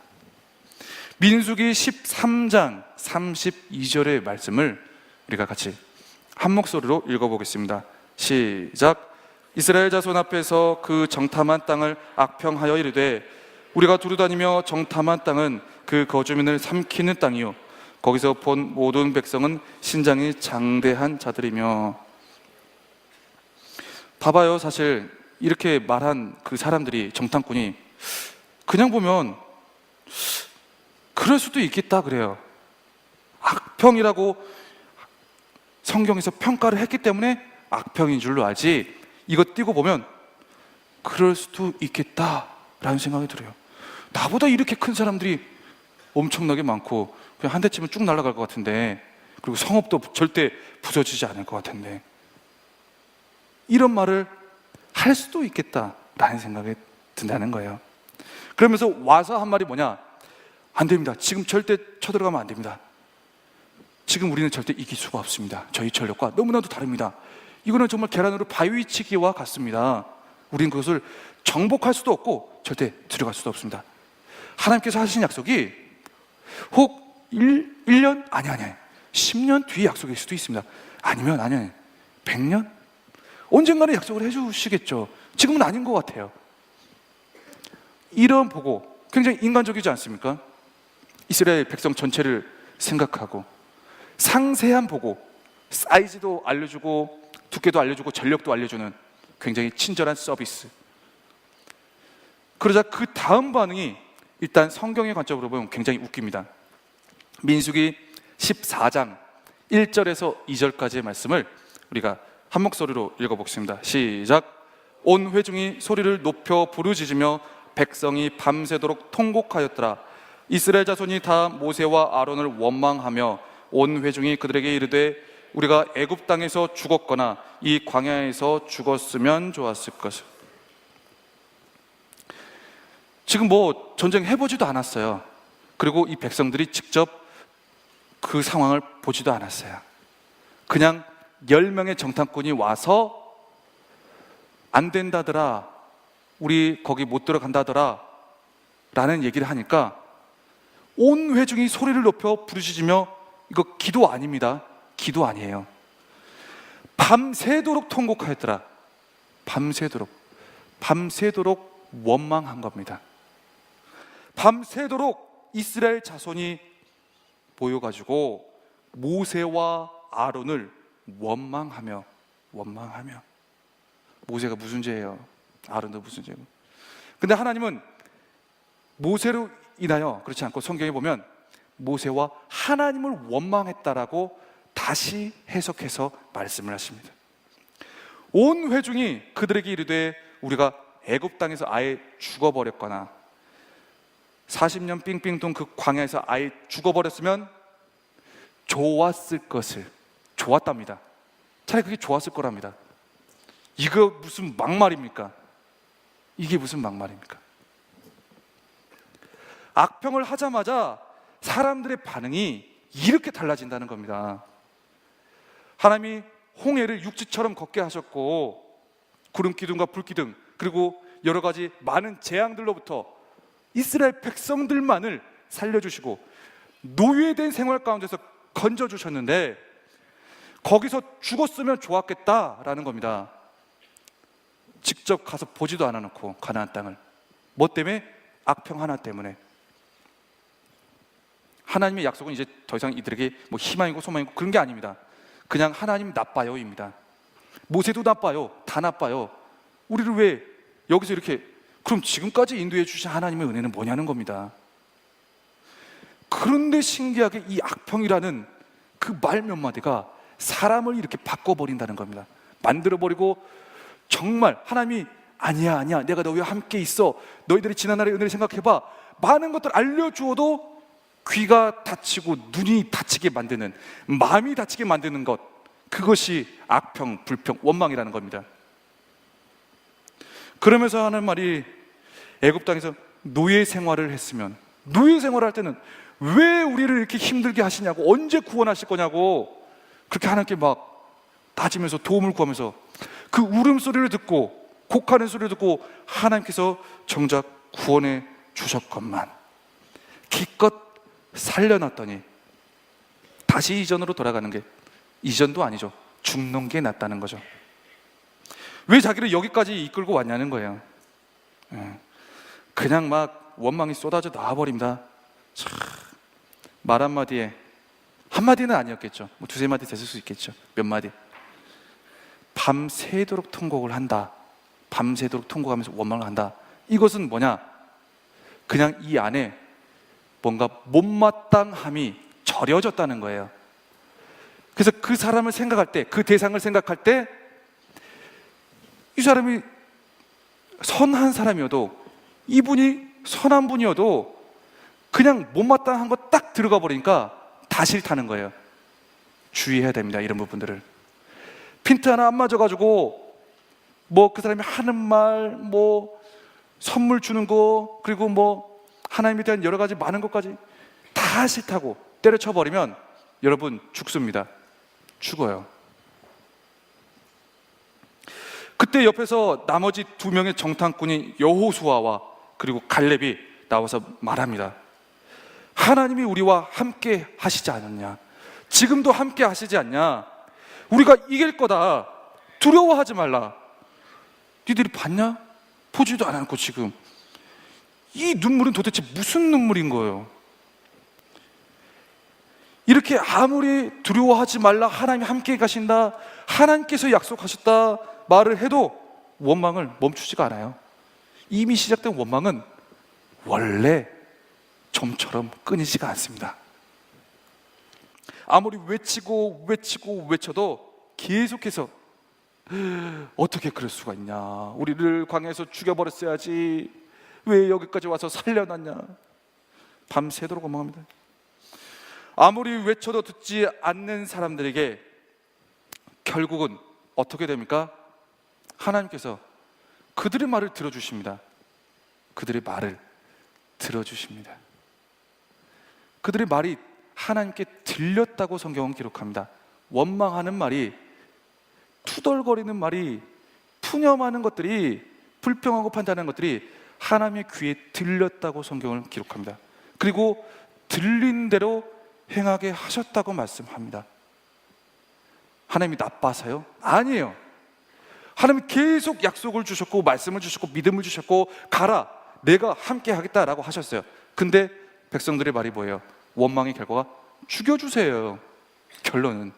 민수기 13장 32절의 말씀을 우리가 같이 한 목소리로 읽어보겠습니다. 시작. 이스라엘 자손 앞에서 그 정탐한 땅을 악평하여 이르되 우리가 두루다니며 정탐한 땅은 그 거주민을 삼키는 땅이요 거기서 본 모든 백성은 신장이 장대한 자들이며. 봐봐요. 사실 이렇게 말한 그 사람들이, 정탐꾼이 그냥 보면 그럴 수도 있겠다 그래요. 악평이라고 성경에서 평가를 했기 때문에 악평인 줄로 알지, 이거 띄고 보면 그럴 수도 있겠다라는 생각이 들어요. 나보다 이렇게 큰 사람들이 엄청나게 많고 그냥 한 대쯤은 쭉 날아갈 것 같은데, 그리고 성읍도 절대 부서지지 않을 것 같은데, 이런 말을 할 수도 있겠다라는 생각이 든다는 거예요. 그러면서 와서 한 말이 뭐냐? 안 됩니다. 지금 절대 쳐들어가면 안 됩니다. 지금 우리는 절대 이길 수가 없습니다. 저희 전력과 너무나도 다릅니다. 이거는 정말 계란으로 바위치기와 같습니다. 우리는 그것을 정복할 수도 없고 절대 들어갈 수도 없습니다. 하나님께서 하신 약속이 혹 1년? 아니 10년 뒤의 약속일 수도 있습니다. 아니면 100년? 언젠가는 약속을 해주시겠죠. 지금은 아닌 것 같아요. 이런 보고 굉장히 인간적이지 않습니까? 이스라엘 백성 전체를 생각하고 상세한 보고, 사이즈도 알려주고 두께도 알려주고 전력도 알려주는 굉장히 친절한 서비스. 그러자 그 다음 반응이 일단 성경의 관점으로 보면 굉장히 웃깁니다. 민수기 14장 1절에서 2절까지의 말씀을 우리가 한 목소리로 읽어보겠습니다. 시작. 온 회중이 소리를 높여 부르짖으며 백성이 밤새도록 통곡하였더라. 이스라엘 자손이 다 모세와 아론을 원망하며 온 회중이 그들에게 이르되 우리가 애굽 땅에서 죽었거나 이 광야에서 죽었으면 좋았을 것을. 지금 뭐 전쟁 해보지도 않았어요. 그리고 이 백성들이 직접 그 상황을 보지도 않았어요. 그냥 10명의 정탐꾼이 와서 안 된다더라, 우리 거기 못 들어간다더라 라는 얘기를 하니까 온 회중이 소리를 높여 부르짖으며, 이거 기도 아닙니다. 기도 아니에요. 밤새도록 통곡하였더라. 밤새도록 원망한 겁니다. 밤새도록 이스라엘 자손이 모여가지고 모세와 아론을 원망하며. 모세가 무슨 죄예요? 아론도 무슨 죄고? 근데 하나님은 모세로 인하여 그렇지 않고 성경에 보면 모세와 하나님을 원망했다라고 다시 해석해서 말씀을 하십니다. 온 회중이 그들에게 이르되 우리가 애굽 땅에서 아예 죽어버렸거나 40년 삥삥 돈 그 광야에서 아예 죽어버렸으면 좋았을 것을. 좋았답니다. 차라리 그게 좋았을 거랍니다. 이거 무슨 막말입니까? 이게 무슨 막말입니까? 악평을 하자마자 사람들의 반응이 이렇게 달라진다는 겁니다. 하나님이 홍해를 육지처럼 걷게 하셨고 구름 기둥과 불 기둥, 그리고 여러 가지 많은 재앙들로부터 이스라엘 백성들만을 살려주시고 노예된 생활 가운데서 건져주셨는데 거기서 죽었으면 좋았겠다라는 겁니다. 직접 가서 보지도 않아놓고 가나안 땅을. 뭐 때문에? 악평 하나 때문에. 하나님의 약속은 이제 더 이상 이들에게 뭐 희망이고 소망이고 그런 게 아닙니다. 그냥 하나님 나빠요입니다. 모세도 나빠요. 다 나빠요. 우리를 왜 여기서 이렇게, 그럼 지금까지 인도해 주신 하나님의 은혜는 뭐냐는 겁니다. 그런데 신기하게 이 악평이라는 그 말 몇 마디가 사람을 이렇게 바꿔버린다는 겁니다. 만들어버리고 정말 하나님이 아니야 내가 너희와 함께 있어, 너희들이 지난날의 은혜를 생각해봐, 많은 것들 알려주어도 귀가 다치고 눈이 다치게 만드는, 마음이 다치게 만드는 것, 그것이 악평, 불평, 원망이라는 겁니다. 그러면서 하는 말이, 애굽 땅에서 노예 생활을 했으면, 노예 생활을 할 때는 왜 우리를 이렇게 힘들게 하시냐고, 언제 구원하실 거냐고 그렇게 하나님께 막 따지면서 도움을 구하면서 그 울음소리를 듣고, 곡하는 소리를 듣고 하나님께서 정작 구원해 주셨건만 기껏 살려놨더니 다시 이전으로 돌아가는 게, 이전도 아니죠, 죽는 게 낫다는 거죠. 왜 자기를 여기까지 이끌고 왔냐는 거예요. 그냥 막 원망이 쏟아져 나와버립니다. 말 한마디에, 한마디는 아니었겠죠, 뭐 두세 마디 됐을 수 있겠죠, 몇 마디. 밤새도록 통곡을 한다, 밤새도록 통곡하면서 원망을 한다. 이것은 뭐냐, 그냥 이 안에 뭔가 못마땅함이 절여졌다는 거예요. 그래서 그 사람을 생각할 때, 그 대상을 생각할 때, 이 사람이 선한 사람이어도, 이분이 선한 분이어도 그냥 못마땅한 거 딱 들어가 버리니까 다 싫다는 거예요. 주의해야 됩니다, 이런 부분들을. 핀트 하나 안 맞아가지고 뭐 그 사람이 하는 말, 뭐 선물 주는 거, 그리고 뭐 하나님에 대한 여러 가지 많은 것까지 다 싫다고 때려쳐 버리면 여러분 죽습니다. 죽어요. 그때 옆에서 나머지 두 명의 정탐꾼인 여호수아와 그리고 갈렙이 나와서 말합니다. 하나님이 우리와 함께 하시지 않았냐? 지금도 함께 하시지 않냐? 우리가 이길 거다. 두려워하지 말라. 니들이 봤냐? 보지도 않았고 지금 이 눈물은 도대체 무슨 눈물인 거예요? 이렇게 아무리 두려워하지 말라, 하나님이 함께 가신다, 하나님께서 약속하셨다 말을 해도 원망을 멈추지가 않아요. 이미 시작된 원망은 원래 좀처럼 끊이지가 않습니다. 아무리 외쳐도 계속해서 어떻게 그럴 수가 있냐, 우리를 광야에서 죽여버렸어야지, 왜 여기까지 와서 살려놨냐, 밤새도록 원망합니다. 아무리 외쳐도 듣지 않는 사람들에게 결국은 어떻게 됩니까? 하나님께서 그들의 말을 들어주십니다. 그들의 말을 들어주십니다. 그들의 말이 하나님께 들렸다고 성경은 기록합니다. 원망하는 말이, 투덜거리는 말이, 푸념하는 것들이, 불평하고 판단하는 것들이 하나님의 귀에 들렸다고 성경을 기록합니다. 그리고 들린 대로 행하게 하셨다고 말씀합니다. 하나님이 나빠서요? 아니에요. 하나님이 계속 약속을 주셨고 말씀을 주셨고 믿음을 주셨고 가라, 내가 함께 하겠다라고 하셨어요. 근데 백성들의 말이 뭐예요? 원망의 결과가 죽여주세요. 결론은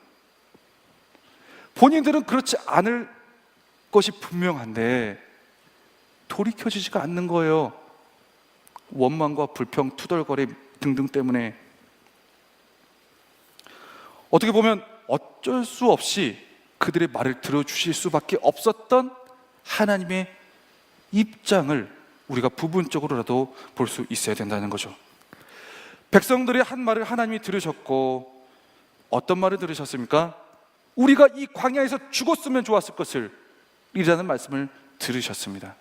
본인들은 그렇지 않을 것이 분명한데 돌이켜지지가 않는 거예요. 원망과 불평, 투덜거림 등등 때문에. 어떻게 보면 어쩔 수 없이 그들의 말을 들어주실 수밖에 없었던 하나님의 입장을 우리가 부분적으로라도 볼 수 있어야 된다는 거죠. 백성들의 한 말을 하나님이 들으셨고, 어떤 말을 들으셨습니까? 우리가 이 광야에서 죽었으면 좋았을 것을 이라는 말씀을 들으셨습니다.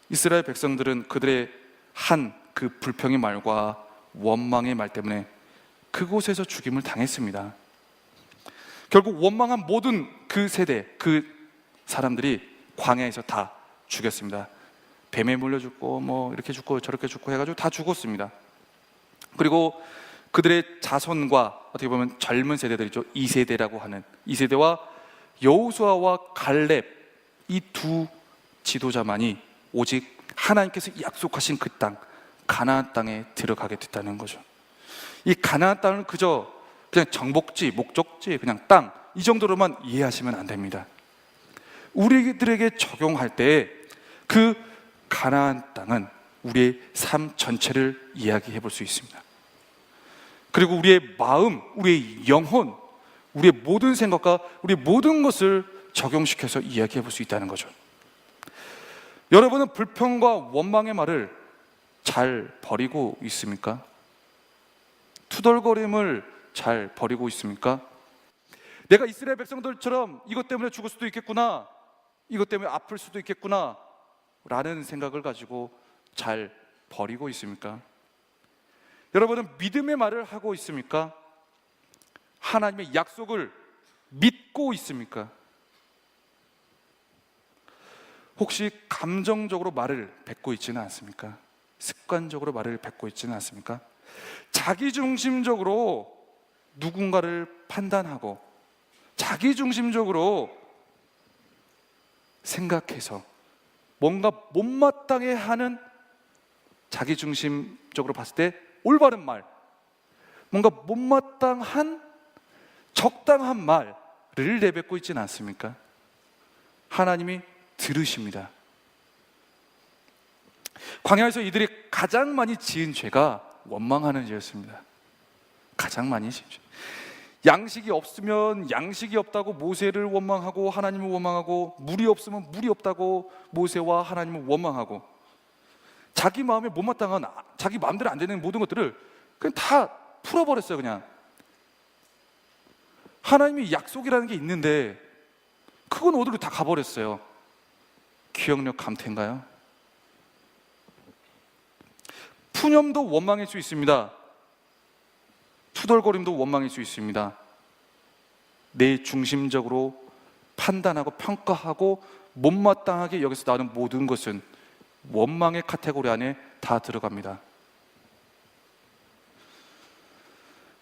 이스라엘 백성들은 그들의 한 그 불평의 말과 원망의 말 때문에 그곳에서 죽임을 당했습니다. 결국 원망한 모든 그 세대, 그 사람들이 광야에서 다 죽였습니다. 뱀에 물려 죽고 뭐 이렇게 죽고 저렇게 죽고 해가지고 다 죽었습니다. 그리고 그들의 자손과 어떻게 보면 젊은 세대들이죠. 2세대라고 하는 2세대와 여호수아와 갈렙, 이 두 지도자만이 오직 하나님께서 약속하신 그 땅, 가나안 땅에 들어가게 됐다는 거죠. 이 가나안 땅은 그저 그냥 정복지, 목적지, 그냥 땅, 이 정도로만 이해하시면 안 됩니다. 우리들에게 적용할 때 그 가나안 땅은 우리의 삶 전체를 이야기해 볼 수 있습니다. 그리고 우리의 마음, 우리의 영혼, 우리의 모든 생각과 우리의 모든 것을 적용시켜서 이야기해 볼 수 있다는 거죠. 여러분은 불평과 원망의 말을 잘 버리고 있습니까? 투덜거림을 잘 버리고 있습니까? 내가 이스라엘 백성들처럼 이것 때문에 죽을 수도 있겠구나, 이것 때문에 아플 수도 있겠구나 라는 생각을 가지고 잘 버리고 있습니까? 여러분은 믿음의 말을 하고 있습니까? 하나님의 약속을 믿고 있습니까? 혹시 감정적으로 말을 뱉고 있지는 않습니까? 습관적으로 말을 뱉고 있지는 않습니까? 자기중심적으로 누군가를 판단하고 자기중심적으로 생각해서 뭔가 못마땅해 하는, 자기중심적으로 봤을 때 올바른 말, 뭔가 못마땅한 적당한 말을 내뱉고 있지는 않습니까? 하나님이 들으십니다. 광야에서 이들이 가장 많이 지은 죄가 원망하는 죄였습니다. 가장 많이 지은 죄. 양식이 없으면 양식이 없다고 모세를 원망하고 하나님을 원망하고, 물이 없으면 물이 없다고 모세와 하나님을 원망하고, 자기 마음에 못마땅한, 자기 마음대로 안 되는 모든 것들을 그냥 다 풀어버렸어요. 그냥 하나님이 약속이라는 게 있는데 그건 어디로 다 가버렸어요. 기억력 감퇴인가요? 푸념도 원망일 수 있습니다. 투덜거림도 원망일 수 있습니다. 내 중심적으로 판단하고 평가하고 못마땅하게 여기서 나오는 모든 것은 원망의 카테고리 안에 다 들어갑니다.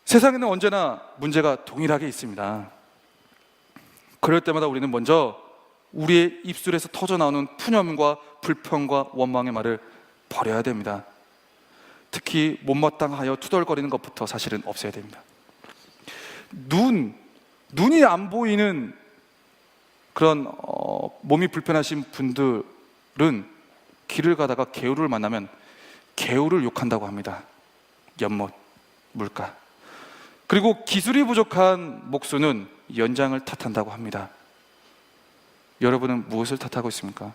세상에는 언제나 문제가 동일하게 있습니다. 그럴 때마다 우리는 먼저 우리의 입술에서 터져나오는 푸념과 불평과 원망의 말을 버려야 됩니다. 특히 못마땅하여 투덜거리는 것부터 사실은 없애야 됩니다. 눈이 안 보이는 그런 몸이 불편하신 분들은 길을 가다가 개울을 만나면 개울을 욕한다고 합니다. 연못, 물가. 그리고 기술이 부족한 목수는 연장을 탓한다고 합니다. 여러분은 무엇을 탓하고 있습니까?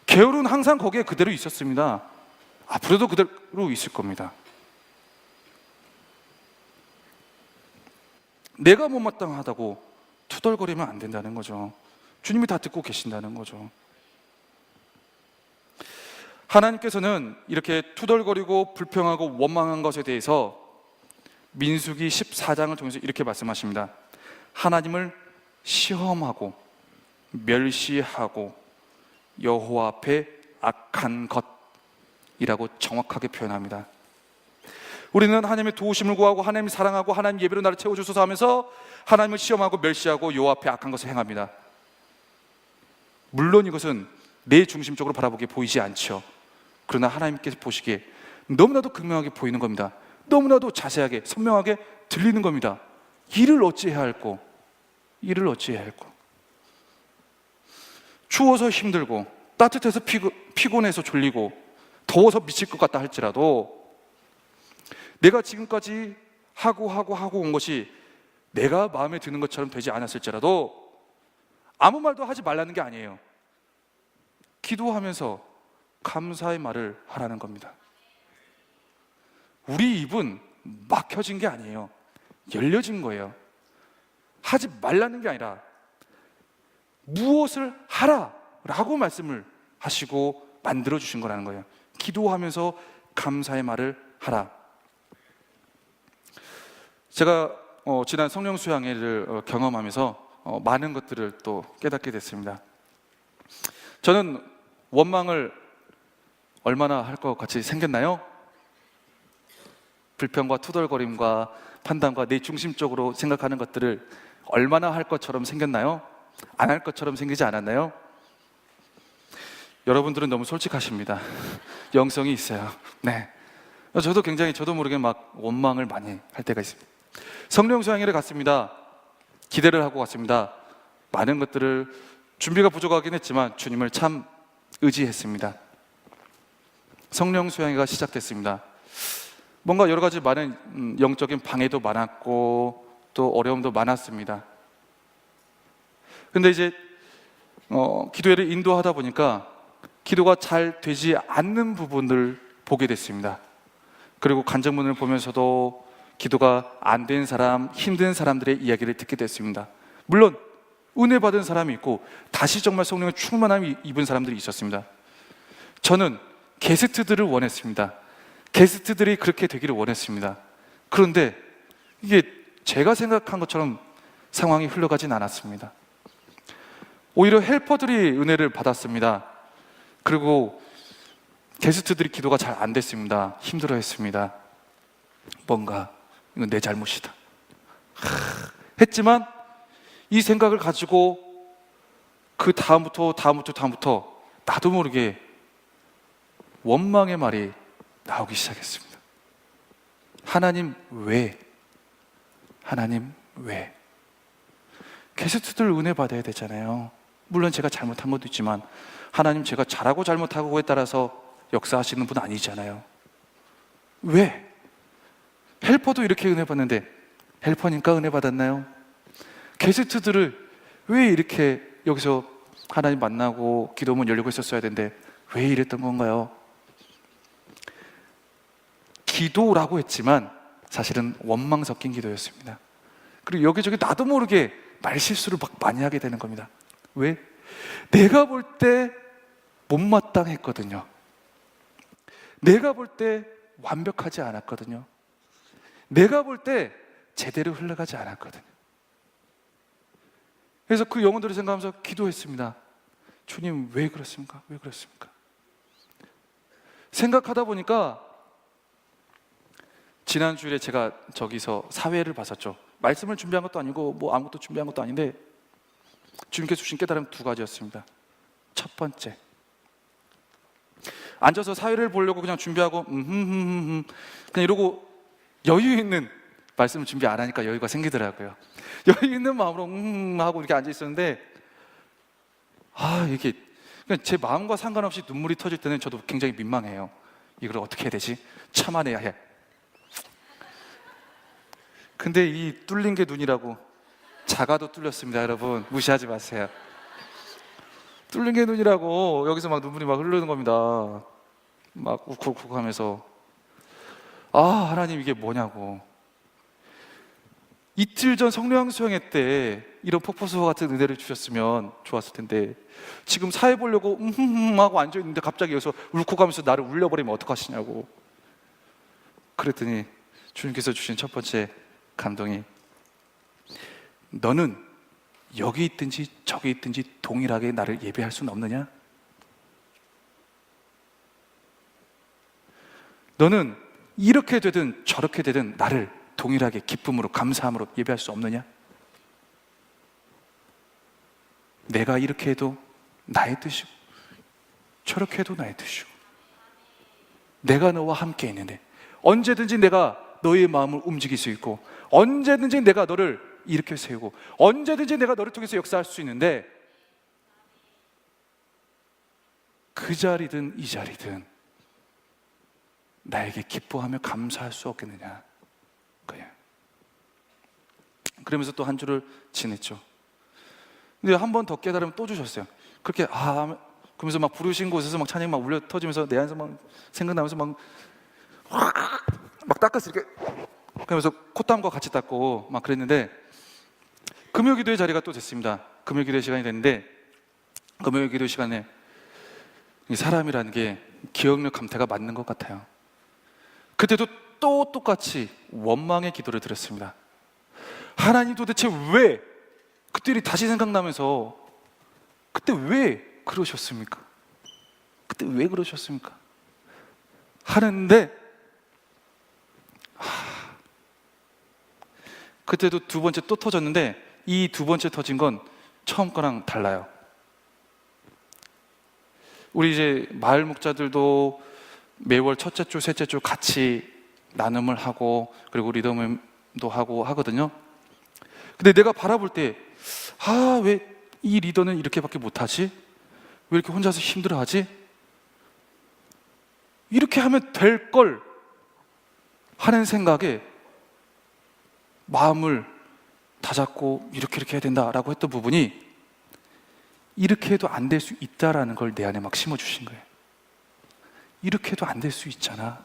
개울은 항상 거기에 그대로 있었습니다. 앞으로도 그대로 있을 겁니다. 내가 못마땅하다고 투덜거리면 안 된다는 거죠. 주님이 다 듣고 계신다는 거죠. 하나님께서는 이렇게 투덜거리고 불평하고 원망한 것에 대해서 민수기 14장을 통해서 이렇게 말씀하십니다. 하나님을 시험하고 멸시하고 여호와 앞에 악한 것이라고 정확하게 표현합니다. 우리는 하나님의 도우심을 구하고 하나님을 사랑하고 하나님 예배로 나를 채워주소서 하면서 하나님을 시험하고 멸시하고 여호와 앞에 악한 것을 행합니다. 물론 이것은 내 중심적으로 바라보기에 보이지 않죠. 그러나 하나님께서 보시기에 너무나도 극명하게 보이는 겁니다. 너무나도 자세하게 선명하게 들리는 겁니다. 이를 어찌해야 할꼬? 이를 어찌해야 할꼬? 추워서 힘들고 따뜻해서 피곤해서 졸리고 더워서 미칠 것 같다 할지라도 내가 지금까지 하고 온 것이 내가 마음에 드는 것처럼 되지 않았을지라도 아무 말도 하지 말라는 게 아니에요. 기도하면서 감사의 말을 하라는 겁니다. 우리 입은 막혀진 게 아니에요. 열려진 거예요. 하지 말라는 게 아니라 무엇을 하라라고 말씀을 하시고 만들어주신 거라는 거예요. 기도하면서 감사의 말을 하라. 제가 지난 성령 수양회를 경험하면서 많은 것들을 또 깨닫게 됐습니다. 저는 원망을 얼마나 할 것 같이 생겼나요? 불평과 투덜거림과 판단과 내 중심적으로 생각하는 것들을 얼마나 할 것처럼 생겼나요? 안 할 것처럼 생기지 않았나요? 여러분들은 너무 솔직하십니다. 영성이 있어요. 네. 저도 모르게 막 원망을 많이 할 때가 있습니다. 성령 수양회를 갔습니다. 기대를 하고 갔습니다. 많은 것들을 준비가 부족하긴 했지만 주님을 참 의지했습니다. 성령 수양회가 시작됐습니다. 뭔가 여러 가지 많은 영적인 방해도 많았고 또 어려움도 많았습니다. 근데 이제 기도회를 인도하다 보니까 기도가 잘 되지 않는 부분을 보게 됐습니다. 그리고 간증문을 보면서도 기도가 안 된 사람, 힘든 사람들의 이야기를 듣게 됐습니다. 물론 은혜 받은 사람이 있고 다시 정말 성령의 충만함이 입은 사람들이 있었습니다. 저는 게스트들을 원했습니다. 게스트들이 그렇게 되기를 원했습니다. 그런데 이게 제가 생각한 것처럼 상황이 흘러가진 않았습니다. 오히려 헬퍼들이 은혜를 받았습니다. 그리고 게스트들이 기도가 잘 안 됐습니다. 힘들어했습니다. 뭔가 이건 내 잘못이다 했지만 이 생각을 가지고 그 다음부터 나도 모르게 원망의 말이 나오기 시작했습니다. 하나님 왜? 하나님 왜? 게스트들 은혜 받아야 되잖아요. 물론 제가 잘못한 것도 있지만 하나님 제가 잘하고 잘못하고에 따라서 역사하시는 분 아니잖아요. 왜? 헬퍼도 이렇게 은혜 받는데 헬퍼니까 은혜 받았나요? 게스트들을 왜 이렇게 여기서 하나님 만나고 기도문 열리고 있었어야 되는데 왜 이랬던 건가요? 기도라고 했지만 사실은 원망 섞인 기도였습니다. 그리고 여기저기 나도 모르게 말실수를 막 많이 하게 되는 겁니다. 왜? 내가 볼 때 못마땅했거든요. 내가 볼 때 완벽하지 않았거든요. 내가 볼 때 제대로 흘러가지 않았거든요. 그래서 그 영혼들을 생각하면서 기도했습니다. 주님 왜 그렇습니까? 왜 그렇습니까? 생각하다 보니까 지난 주일에 제가 저기서 사회를 봤었죠. 말씀을 준비한 것도 아니고 뭐 아무것도 준비한 것도 아닌데 주님께서 주신 깨달음 두 가지였습니다. 첫 번째, 앉아서 사회를 보려고 그냥 준비하고 그냥 이러고 여유 있는 말씀을 준비 안 하니까 여유가 생기더라고요. 여유 있는 마음으로 하고 이렇게 앉아 있었는데 이게 그냥 제 마음과 상관없이 눈물이 터질 때는 저도 굉장히 민망해요. 이걸 어떻게 해야 되지? 참아내야 해. 근데 이 뚫린 게 눈이라고 작아도 뚫렸습니다. 여러분 무시하지 마세요. 뚫린 게 눈이라고 여기서 막 눈물이 막 흐르는 겁니다. 막 욱욱욱 하면서 하나님 이게 뭐냐고. 이틀 전 성령 수양회 때 이런 폭포수와 같은 은혜를 주셨으면 좋았을 텐데 지금 사회 보려고 하고 앉아있는데 갑자기 여기서 울컥하면서 나를 울려버리면 어떡하시냐고. 그랬더니 주님께서 주신 첫 번째 감동이 너는 여기 있든지 저기 있든지 동일하게 나를 예배할 수는 없느냐? 너는 이렇게 되든 저렇게 되든 나를 동일하게 기쁨으로 감사함으로 예배할 수 없느냐? 내가 이렇게 해도 나의 뜻이고 저렇게 해도 나의 뜻이고 내가 너와 함께 있는데 언제든지 내가 너의 마음을 움직일 수 있고 언제든지 내가 너를 일으켜 세우고 언제든지 내가 너를 통해서 역사할 수 있는데 그 자리든 이 자리든 나에게 기뻐하며 감사할 수 없겠느냐 그냥. 그러면서 또 한 주를 지냈죠. 근데 한 번 더 깨달으면 또 주셨어요. 그렇게 그러면서 막 부르신 곳에서 막 찬양이 막 울려 터지면서 내 안에서 막 생각나면서 막 닦았어요. 이렇게 그러면서 콧땀과 같이 닦고 막 그랬는데 금요 기도의 자리가 또 됐습니다. 금요 기도의 시간이 됐는데 금요 기도 시간에 이 사람이라는 게 기억력 감퇴가 맞는 것 같아요. 그때도 또 똑같이 원망의 기도를 드렸습니다. 하나님 도대체 왜? 그때 일이 다시 생각나면서 그때 왜 그러셨습니까? 그때 왜 그러셨습니까? 하는데 그때도 두 번째 또 터졌는데 이 두 번째 터진 건 처음 거랑 달라요. 우리 이제 마을 목자들도 매월 첫째 주, 셋째 주 같이 나눔을 하고 그리고 리더님도 하고 하거든요. 근데 내가 바라볼 때 왜 이 리더는 이렇게밖에 못하지? 왜 이렇게 혼자서 힘들어하지? 이렇게 하면 될 걸 하는 생각에 마음을 다잡고 이렇게 해야 된다라고 했던 부분이 이렇게 해도 안 될 수 있다라는 걸 내 안에 막 심어주신 거예요. 이렇게 해도 안 될 수 있잖아.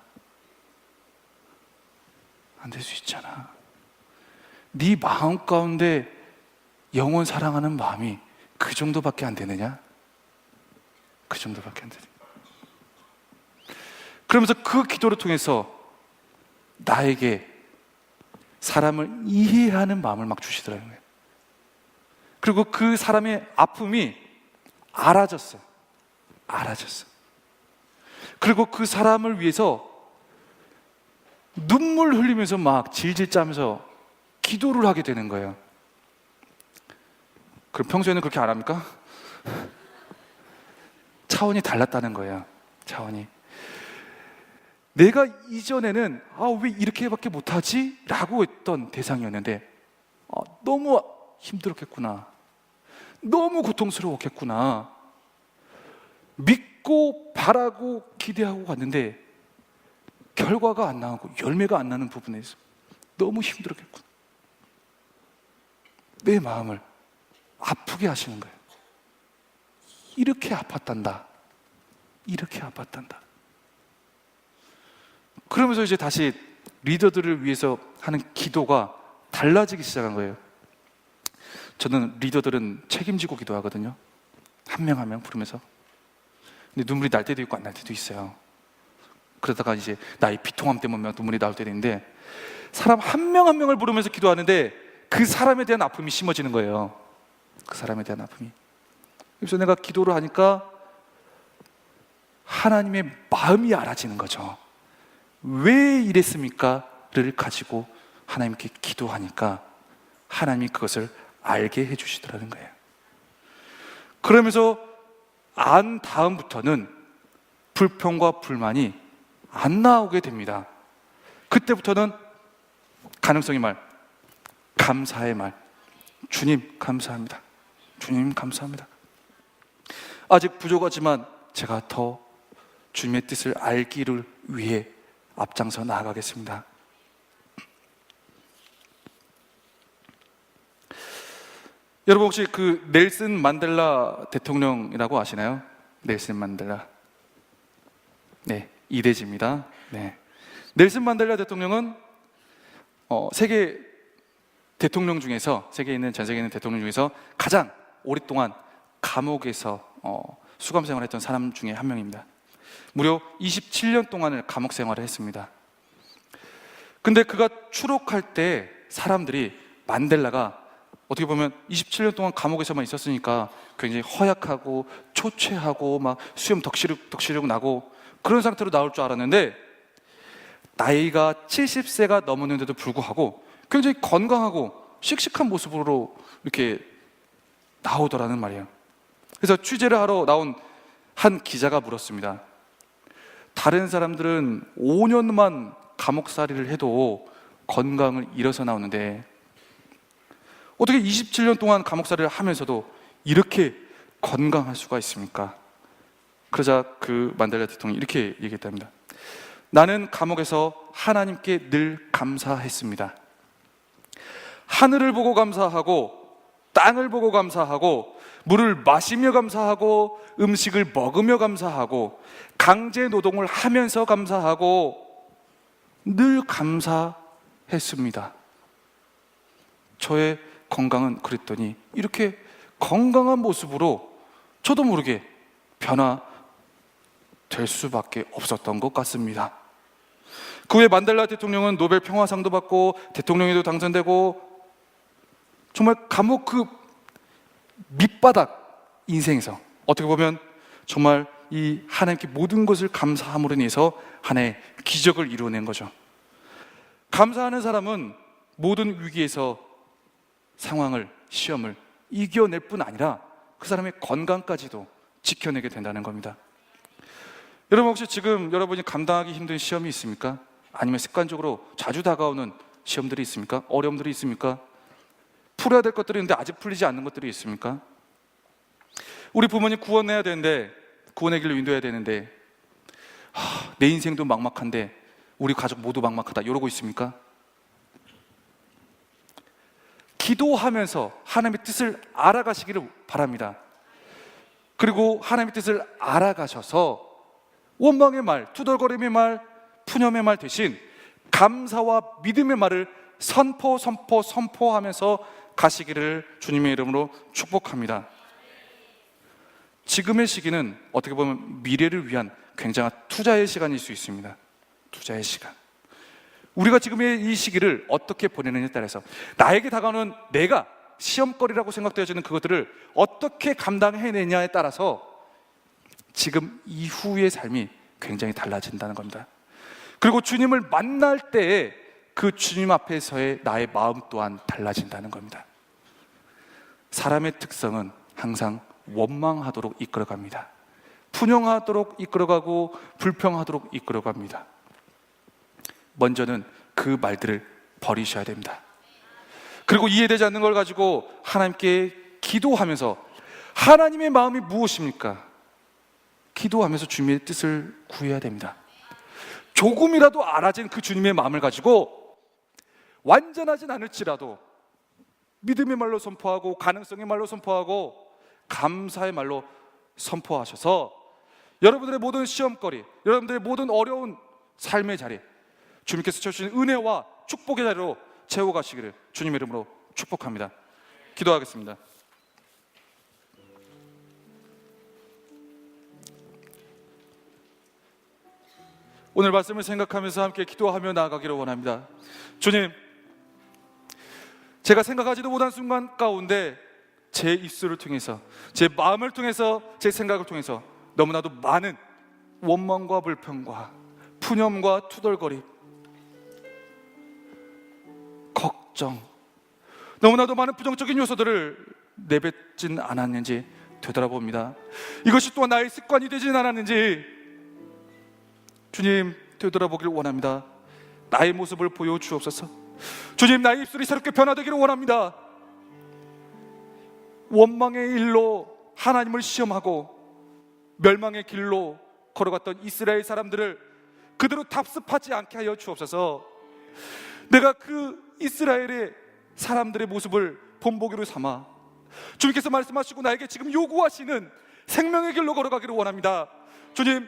안 될 수 있잖아. 네 마음 가운데 영원 사랑하는 마음이 그 정도밖에 안 되느냐? 그 정도밖에 안 되느냐? 그러면서 그 기도를 통해서 나에게 사람을 이해하는 마음을 막 주시더라고요. 그리고 그 사람의 아픔이 알아졌어요. 그리고 그 사람을 위해서 눈물 흘리면서 막 질질 짜면서 기도를 하게 되는 거예요. 그럼 평소에는 그렇게 안 합니까? 차원이 달랐다는 거예요. 차원이. 내가 이전에는 왜 이렇게밖에 못하지? 라고 했던 대상이었는데 너무 힘들었겠구나. 너무 고통스러웠겠구나. 믿고 바라고 기대하고 갔는데 결과가 안 나오고 열매가 안 나는 부분에서 너무 힘들었겠구나. 내 마음을 아프게 하시는 거예요. 이렇게 아팠단다. 이렇게 아팠단다. 그러면서 이제 다시 리더들을 위해서 하는 기도가 달라지기 시작한 거예요. 저는 리더들은 책임지고 기도하거든요. 한 명 한 명 부르면서. 근데 눈물이 날 때도 있고 안 날 때도 있어요. 그러다가 이제 나의 비통함 때문에 눈물이 나올 때도 있는데, 사람 한 명 한 명을 부르면서 기도하는데 그 사람에 대한 아픔이 심어지는 거예요. 그 사람에 대한 아픔이. 그래서 내가 기도를 하니까 하나님의 마음이 알아지는 거죠. 왜 이랬습니까?를 가지고 하나님께 기도하니까 하나님이 그것을 알게 해주시더라는 거예요. 그러면서 안 다음부터는 불평과 불만이 안 나오게 됩니다. 그때부터는 가능성의 말, 감사의 말, 주님 감사합니다. 주님 감사합니다. 아직 부족하지만 제가 더 주님의 뜻을 알기를 위해 앞장서 나아가겠습니다. 여러분 혹시 그 넬슨 만델라 대통령이라고 아시나요? 넬슨 만델라. 네, 이대지입니다. 네. 넬슨 만델라 대통령은 세계 대통령 중에서, 세계에 있는, 전 세계에 있는 대통령 중에서 가장 오랫동안 감옥에서 수감 생활을 했던 사람 중에 한 명입니다. 무려 27년 동안을 감옥 생활을 했습니다. 근데 그가 추록할 때 사람들이 만델라가 어떻게 보면 27년 동안 감옥에서만 있었으니까 굉장히 허약하고 초췌하고 막 수염 덕시룩 나고 그런 상태로 나올 줄 알았는데, 나이가 70세가 넘었는데도 불구하고 굉장히 건강하고 씩씩한 모습으로 이렇게 나오더라는 말이에요. 그래서 취재를 하러 나온 한 기자가 물었습니다. 다른 사람들은 5년만 감옥살이를 해도 건강을 잃어서 나오는데 어떻게 27년 동안 감옥살이를 하면서도 이렇게 건강할 수가 있습니까? 그러자 그 만델라 대통령이 이렇게 얘기했답니다. 나는 감옥에서 하나님께 늘 감사했습니다. 하늘을 보고 감사하고 땅을 보고 감사하고 물을 마시며 감사하고 음식을 먹으며 감사하고 강제 노동을 하면서 감사하고 늘 감사했습니다. 저의 건강은 그랬더니 이렇게 건강한 모습으로 저도 모르게 변화될 수밖에 없었던 것 같습니다. 그 후에 만델라 대통령은 노벨 평화상도 받고 대통령에도 당선되고 정말 감옥 그 밑바닥 인생에서 어떻게 보면 정말 이 하나님께 모든 것을 감사함으로 인해서 하나의 기적을 이루어낸 거죠. 감사하는 사람은 모든 위기에서 상황을, 시험을 이겨낼 뿐 아니라 그 사람의 건강까지도 지켜내게 된다는 겁니다. 여러분 혹시 지금 여러분이 감당하기 힘든 시험이 있습니까? 아니면 습관적으로 자주 다가오는 시험들이 있습니까? 어려움들이 있습니까? 풀어야 될 것들이 있는데 아직 풀리지 않는 것들이 있습니까? 우리 부모님 구원해야 되는데, 구원의 길로 인도해야 되는데 내 인생도 막막한데 우리 가족 모두 막막하다 이러고 있습니까? 기도하면서 하나님의 뜻을 알아가시기를 바랍니다. 그리고 하나님의 뜻을 알아가셔서 원망의 말, 투덜거림의 말, 푸념의 말 대신 감사와 믿음의 말을 선포하면서 가시기를 주님의 이름으로 축복합니다. 지금의 시기는 어떻게 보면 미래를 위한 굉장한 투자의 시간일 수 있습니다. 투자의 시간. 우리가 지금의 이 시기를 어떻게 보내느냐에 따라서 나에게 다가오는 내가 시험거리라고 생각되어지는 그것들을 어떻게 감당해내냐에 따라서 지금 이후의 삶이 굉장히 달라진다는 겁니다. 그리고 주님을 만날 때에 그 주님 앞에서의 나의 마음 또한 달라진다는 겁니다. 사람의 특성은 항상 원망하도록 이끌어갑니다. 분영하도록 이끌어가고 불평하도록 이끌어갑니다. 먼저는 그 말들을 버리셔야 됩니다. 그리고 이해되지 않는 걸 가지고 하나님께 기도하면서 하나님의 마음이 무엇입니까? 기도하면서 주님의 뜻을 구해야 됩니다. 조금이라도 알아진 그 주님의 마음을 가지고 완전하진 않을지라도 믿음의 말로 선포하고 가능성의 말로 선포하고 감사의 말로 선포하셔서 여러분들의 모든 시험거리, 여러분들의 모든 어려운 삶의 자리, 주님께서 주신 은혜와 축복의 자리로 채워가시기를 주님의 이름으로 축복합니다. 기도하겠습니다. 오늘 말씀을 생각하면서 함께 기도하며 나아가기를 원합니다. 주님, 제가 생각하지도 못한 순간 가운데 제 입술을 통해서, 제 마음을 통해서, 제 생각을 통해서 너무나도 많은 원망과 불평과 푸념과 투덜거림, 걱정, 너무나도 많은 부정적인 요소들을 내뱉진 않았는지 되돌아봅니다. 이것이 또한 나의 습관이 되진 않았는지 주님 되돌아보기를 원합니다. 나의 모습을 보여주옵소서. 주님, 나의 입술이 새롭게 변화되기를 원합니다. 원망의 일로 하나님을 시험하고 멸망의 길로 걸어갔던 이스라엘 사람들을 그대로 답습하지 않게 하여 주옵소서. 내가 그 이스라엘의 사람들의 모습을 본보기로 삼아 주님께서 말씀하시고 나에게 지금 요구하시는 생명의 길로 걸어가기를 원합니다. 주님,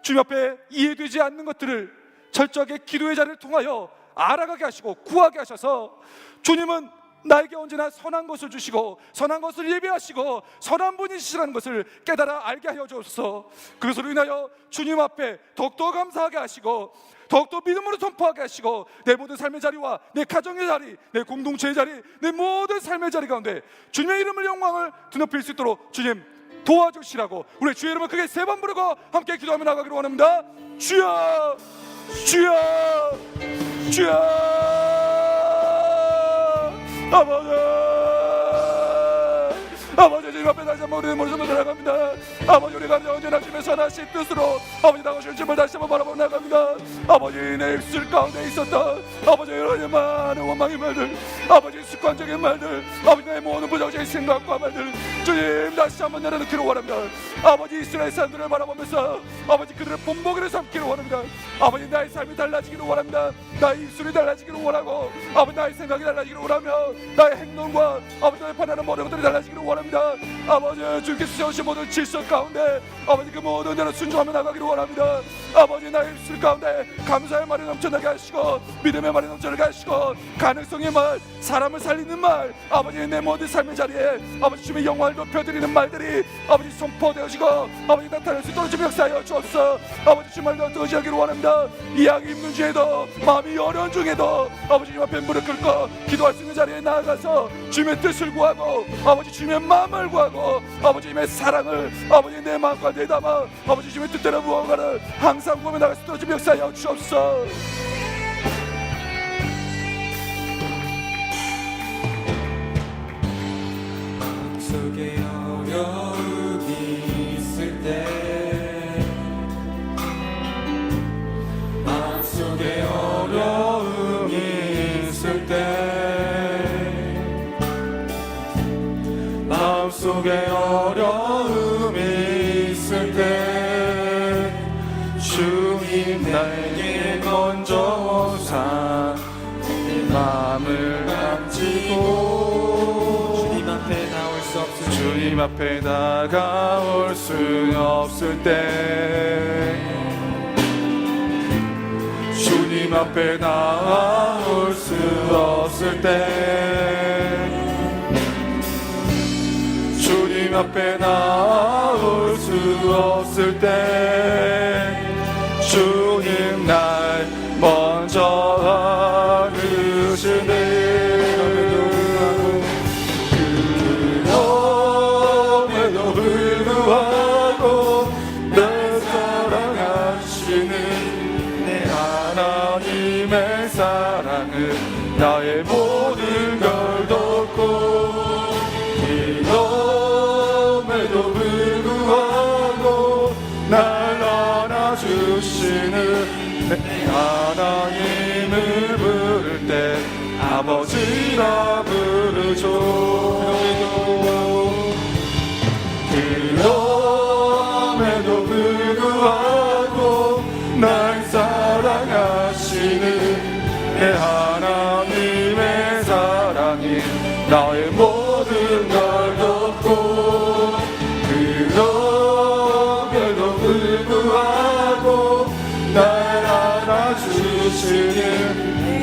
주님 앞에 이해되지 않는 것들을 철저하게 기도의 자리를 통하여 알아가게 하시고 구하게 하셔서 주님은 나에게 언제나 선한 것을 주시고 선한 것을 예배하시고 선한 분이시라는 것을 깨달아 알게 하여 주옵소서. 그것으로 인하여 주님 앞에 더욱더 감사하게 하시고 더욱더 믿음으로 선포하게 하시고 내 모든 삶의 자리와 내 가정의 자리, 내 공동체의 자리, 내 모든 삶의 자리 가운데 주님의 이름을 영광을 드높일 수 있도록 주님 도와주시라고 우리 주의 이름을 크게 3번 부르고 함께 기도하며 나가기를 원합니다. 주여, 주여, 주여. 아버지, 주님 앞에 다시 한번 우리의 모습을 나아갑니다. 아버지, 우리가 언제나 주님의 선하신 뜻으로 아버지 나오실 주님을 다시 한번 바라보며 나갑니다. 아버지, 내 입술 가운데 있었던 아버지 여러 많은 원망의 말들, 아버지 습관적인 말들, 아버지 내 모든 부정적인 생각과 말들 주님 다시 한번 내려놓기를 원합니다. 아버지, 이스라엘 사람들을 바라보면서 아버지 그들의 본보기를 삼기를 원합니다. 아버지, 나의 삶이 달라지기를 원합니다. 나의 입술이 달라지기를 원하고 아버지 나의 생각이 달라지기를 원하며 나의 행동과 아버지 나의 판단하는 모든 것들이 달라지기를 원합니다. 아버지, 주께서 세우신 모든 질서 가운데 아버지 그 모든 대로 순종하며 나가기를 원합니다. 아버지, 나의 입술 가운데 감사의 말이 넘쳐나게 하시고 믿음의 말이 넘쳐나게 하시고 가능성의 말, 사람을 살리는 말, 아버지 내 모든 삶의 자리에 아버지 주님의 영광을 높여드리는 말들이 아버지 선포되어지고 아버지 나타날 수 있도록 주님 역사하여 주옵소서. 아버지 주님을 더 의지하기를 원합니다. 이야기 힘든 중에도 마음이 어려운 중에도 아버지 주님 앞에 무릎 꿇고 기도할 수 있는 자리에 나아가서 주님의 뜻을 구하고 아버지 주님의 마음을 구하고 아버지 주님의 사랑을 아버지 내 마음과 내담아 아버지 주님의 뜻대로 무언가를 항상 보며 나갈 수 있도록 주님 역사하여 주옵소서. 속에 어려움이 있을 때 마음속에 어려움이 있을 때 마음속에 어려움이 있을 때 주님 나에게 먼저 오사 내 마음을 감지고 주님 앞에 나올 수 없을 주님 앞에 다가올 수 없을 때 주님 앞에 나올 수 없을 때, 주님 앞에 나올 수 없을 때, 주님 날 먼저 안으시네. 그럼에도 불구하고 날 사랑하시는 내 하나님의 사랑은 나의 모든 걸 돕고, 그럼에도 불구하고 날 안아주시는 내 하나님을 부를 때 아버지라 부르죠. 그럼에도 불구하고 날 사랑하시는 내 하나님의 사랑이 나의 모든 걸 돕고, 그럼에도 불구하고 날 안아주시는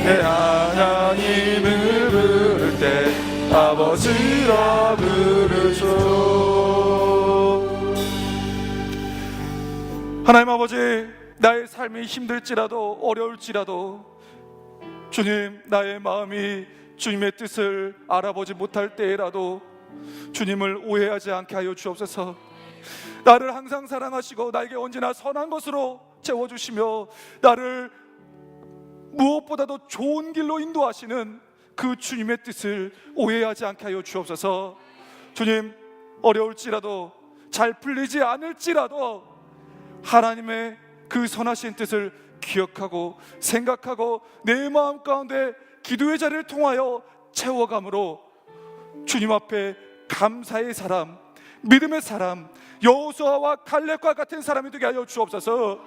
내 하나님을 부를 때 아버지라 부르죠. 하나님 아버지, 나의 삶이 힘들지라도 어려울지라도 주님, 나의 마음이 주님의 뜻을 알아보지 못할 때라도 주님을 오해하지 않게 하여 주옵소서. 나를 항상 사랑하시고 나에게 언제나 선한 것으로 채워주시며 나를 무엇보다도 좋은 길로 인도하시는 그 주님의 뜻을 오해하지 않게 하여 주옵소서. 주님, 어려울지라도 잘 풀리지 않을지라도 하나님의 그 선하신 뜻을 기억하고 생각하고 내 마음 가운데 기도의 자리를 통하여 채워감으로 주님 앞에 감사의 사람, 믿음의 사람, 여호수아와 갈렙과 같은 사람이 되게 하여 주옵소서.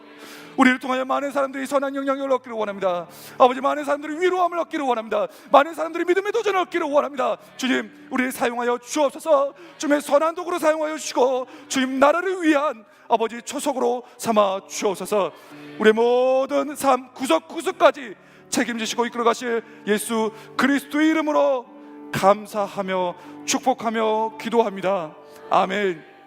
우리를 통하여 많은 사람들이 선한 영향력을 얻기를 원합니다. 아버지, 많은 사람들이 위로함을 얻기를 원합니다. 많은 사람들이 믿음의 도전을 얻기를 원합니다. 주님, 우리를 사용하여 주옵소서. 주님의 선한 도구로 사용하여 주시고 주님 나라를 위한 아버지 초석으로 삼아 주옵소서. 우리의 모든 삶 구석구석까지 책임지시고 이끌어 가실 예수 그리스도의 이름으로 감사하며 축복하며 기도합니다. 아멘.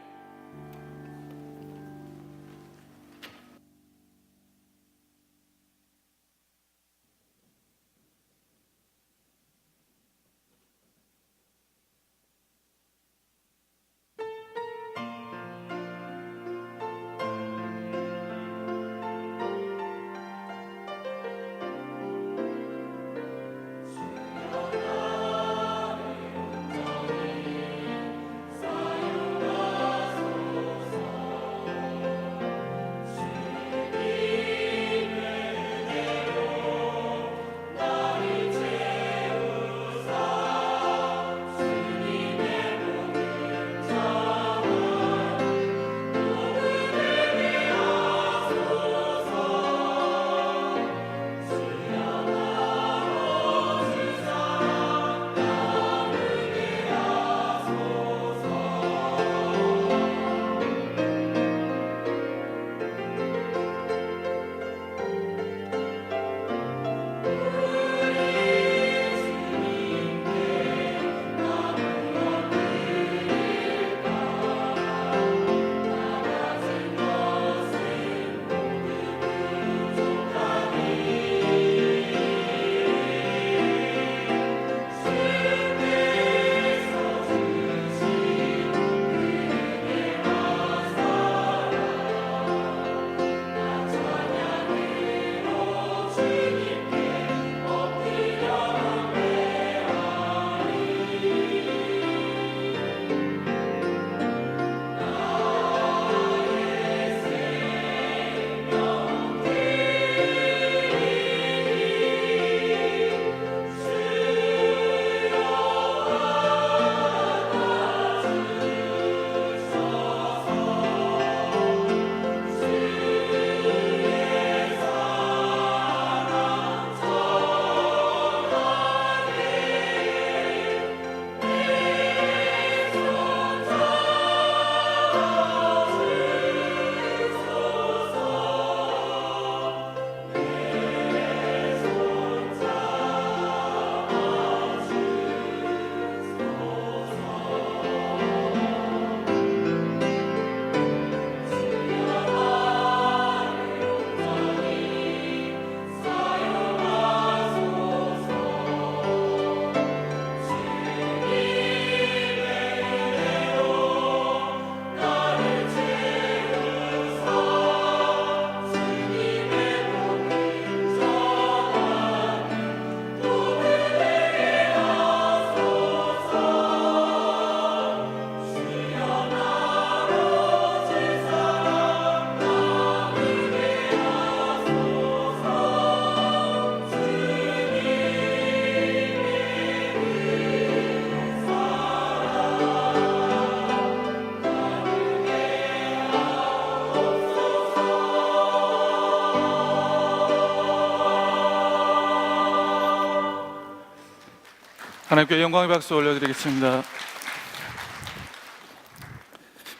하나님께 영광의 박수 올려드리겠습니다.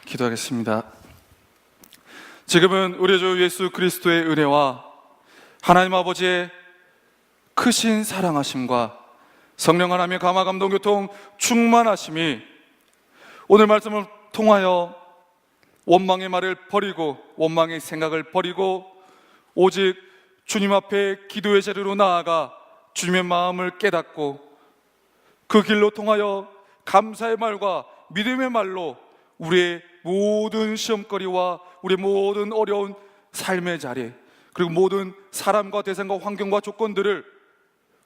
기도하겠습니다. 지금은 우리 주 예수 그리스도의 은혜와 하나님 아버지의 크신 사랑하심과 성령 하나님의 감화 감동 교통 충만하심이 오늘 말씀을 통하여 원망의 말을 버리고 원망의 생각을 버리고 오직 주님 앞에 기도의 자리로 나아가 주님의 마음을 깨닫고 그 길로 통하여 감사의 말과 믿음의 말로 우리의 모든 시험거리와 우리의 모든 어려운 삶의 자리, 그리고 모든 사람과 대상과 환경과 조건들을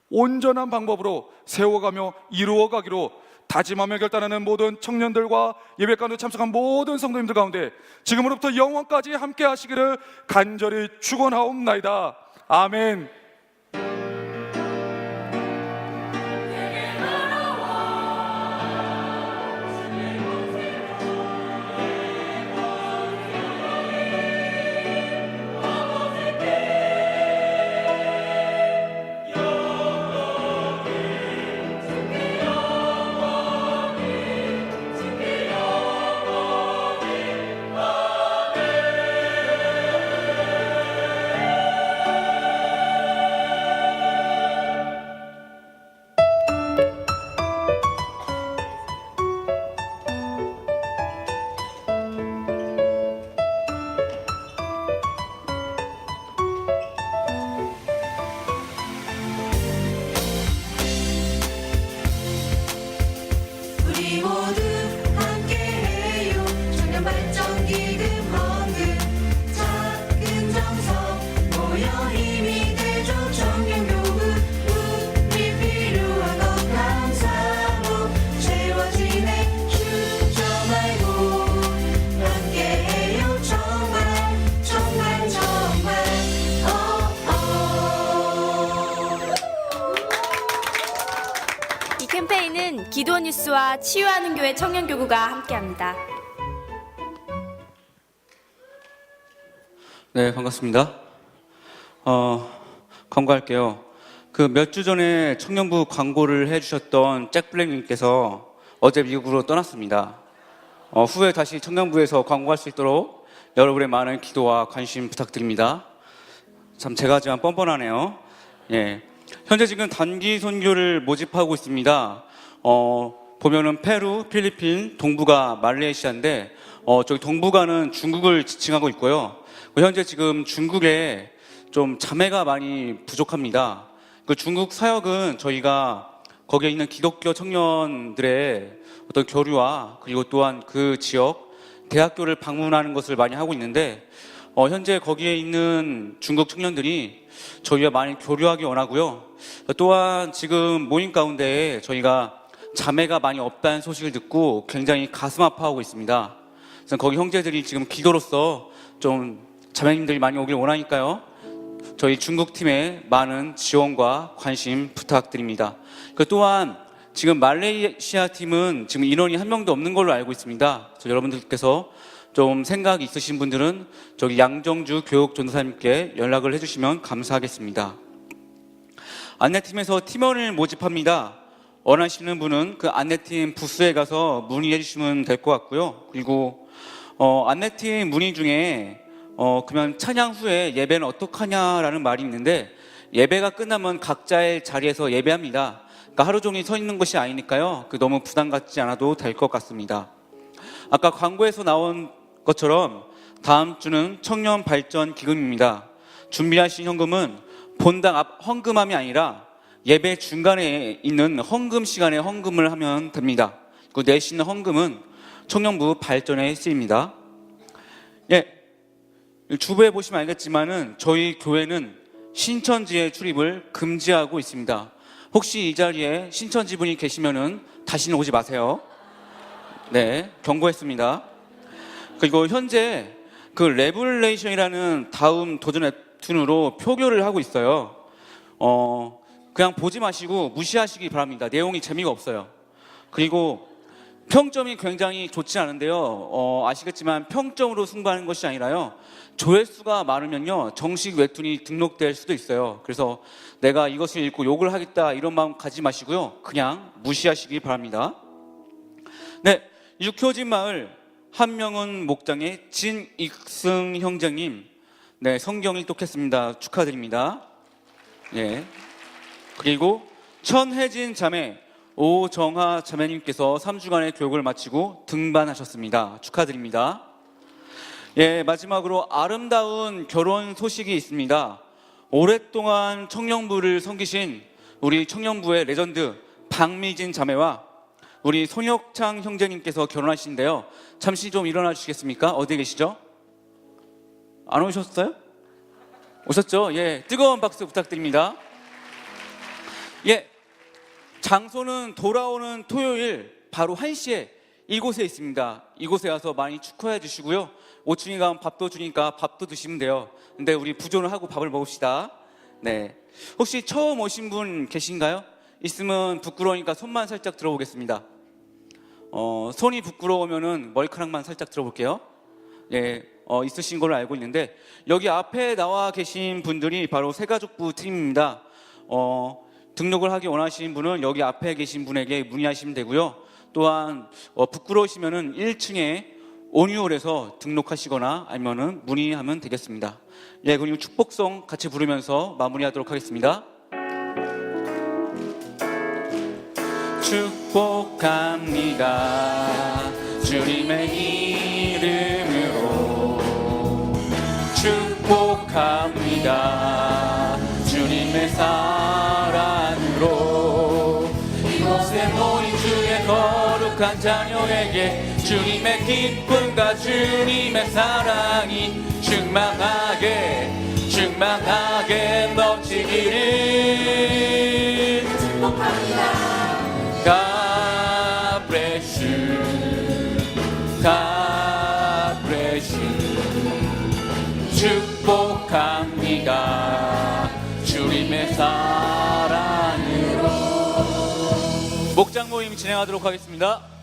온전한 방법으로 세워가며 이루어가기로 다짐하며 결단하는 모든 청년들과 예배 가운데 참석한 모든 성도님들 가운데 지금으로부터 영원까지 함께 하시기를 간절히 축원하옵나이다. 아멘. 우리 모두 함께해요. 청년 발전 기금 헌금 작은 정성 모여 힘이 되죠. 청년 교구 우리 필요한 것 감사로 채워지네. 주저 말고 함께해요. 정말 정말 정말 이 캠페인은 기도 뉴스와 치유하는 교회 청년교구가 함께합니다. 네, 반갑습니다. 광고할게요. 그 몇 주 전에 청년부 광고를 해주셨던 잭 블랙님께서 어제 미국으로 떠났습니다. 후에 다시 청년부에서 광고할 수 있도록 여러분의 많은 기도와 관심 부탁드립니다. 참 제가 지금 뻔뻔하네요. 예. 현재 지금 단기 선교를 모집하고 있습니다. 보면은 페루, 필리핀, 동부가 말레이시아인데 저기 동부가는 중국을 지칭하고 있고요. 현재 지금 중국에 좀 자매가 많이 부족합니다. 그 중국 사역은 저희가 거기에 있는 기독교 청년들의 어떤 교류와 그리고 또한 그 지역 대학교를 방문하는 것을 많이 하고 있는데 현재 거기에 있는 중국 청년들이 저희와 많이 교류하기 원하고요. 또한 지금 모임 가운데 저희가 자매가 많이 없다는 소식을 듣고 굉장히 가슴 아파하고 있습니다. 그래서 거기 형제들이 지금 기도로서 좀 자매님들이 많이 오길 원하니까요. 저희 중국 팀에 많은 지원과 관심 부탁드립니다. 또한 지금 말레이시아 팀은 지금 인원이 한 명도 없는 걸로 알고 있습니다. 그래서 여러분들께서 좀 생각이 있으신 분들은 저기 양정주 교육전도사님께 연락을 해주시면 감사하겠습니다. 안내팀에서 팀원을 모집합니다. 원하시는 분은 그 안내팀 부스에 가서 문의해 주시면 될 것 같고요. 그리고 안내팀 문의 중에 그러면 찬양 후에 예배는 어떡하냐라는 말이 있는데 예배가 끝나면 각자의 자리에서 예배합니다. 그러니까 하루 종일 서 있는 것이 아니니까요. 너무 부담 갖지 않아도 될 것 같습니다. 아까 광고에서 나온 것처럼 다음 주는 청년 발전 기금입니다. 준비하신 현금은 본당 앞 헌금함이 아니라 예배 중간에 있는 헌금 시간에 헌금을 하면 됩니다. 그 내시는 헌금은 청년부 발전에 쓰입니다. 예, 주부에 보시면 알겠지만은 저희 교회는 신천지의 출입을 금지하고 있습니다. 혹시 이 자리에 신천지 분이 계시면은 다시는 오지 마세요. 네, 경고했습니다. 그리고 현재 그 레블레이션이라는 다음 도전 웹툰으로 표교를 하고 있어요. 그냥 보지 마시고 무시하시기 바랍니다. 내용이 재미가 없어요. 그리고 평점이 굉장히 좋지 않은데요. 아시겠지만 평점으로 승부하는 것이 아니라요. 조회수가 많으면요. 정식 웹툰이 등록될 수도 있어요. 그래서 내가 이것을 읽고 욕을 하겠다 이런 마음 가지 마시고요. 그냥 무시하시기 바랍니다. 네, 육효진 마을 한명은 목장의 진익승 형제님, 네, 성경 일독했습니다. 축하드립니다. 예. 그리고 천혜진 자매, 오정하 자매님께서 3주간의 교육을 마치고 등반하셨습니다. 축하드립니다. 예, 마지막으로 아름다운 결혼 소식이 있습니다. 오랫동안 청년부를 섬기신 우리 청년부의 레전드 박미진 자매와 우리 손혁창 형제님께서 결혼하신데요. 잠시 좀 일어나 주시겠습니까? 어디 계시죠? 안 오셨어요? 오셨죠? 예, 뜨거운 박수 부탁드립니다. 예, 장소는 돌아오는 토요일 바로 1시에 이곳에 있습니다. 이곳에 와서 많이 축하해 주시고요. 5층에 가면 밥도 주니까 밥도 드시면 돼요. 근데 우리 부조는 하고 밥을 먹읍시다. 네, 혹시 처음 오신 분 계신가요? 있으면 부끄러우니까 손만 살짝 들어보겠습니다. 손이 부끄러우면은 머리카락만 살짝 들어볼게요. 예, 있으신 걸로 알고 있는데 여기 앞에 나와 계신 분들이 바로 새가족부 팀입니다. 등록을 하기 원하시는 분은 여기 앞에 계신 분에게 문의하시면 되고요. 또한 부끄러우시면은 1층에 온유홀에서 등록하시거나 아니면은 문의하면 되겠습니다. 예, 그리고 축복송 같이 부르면서 마무리하도록 하겠습니다. 축복합니다. 주님의 이름으로 축복합니다. 주님의 사랑으로 이곳에 모인 주의 거룩한 자녀에게 주님의 기쁨과 주님의 사랑이 충만하게 넘치기를 축복합니다. God bless you. God bless you. 축복합니다. 주님의 사랑으로. 목장 모임 진행하도록 하겠습니다.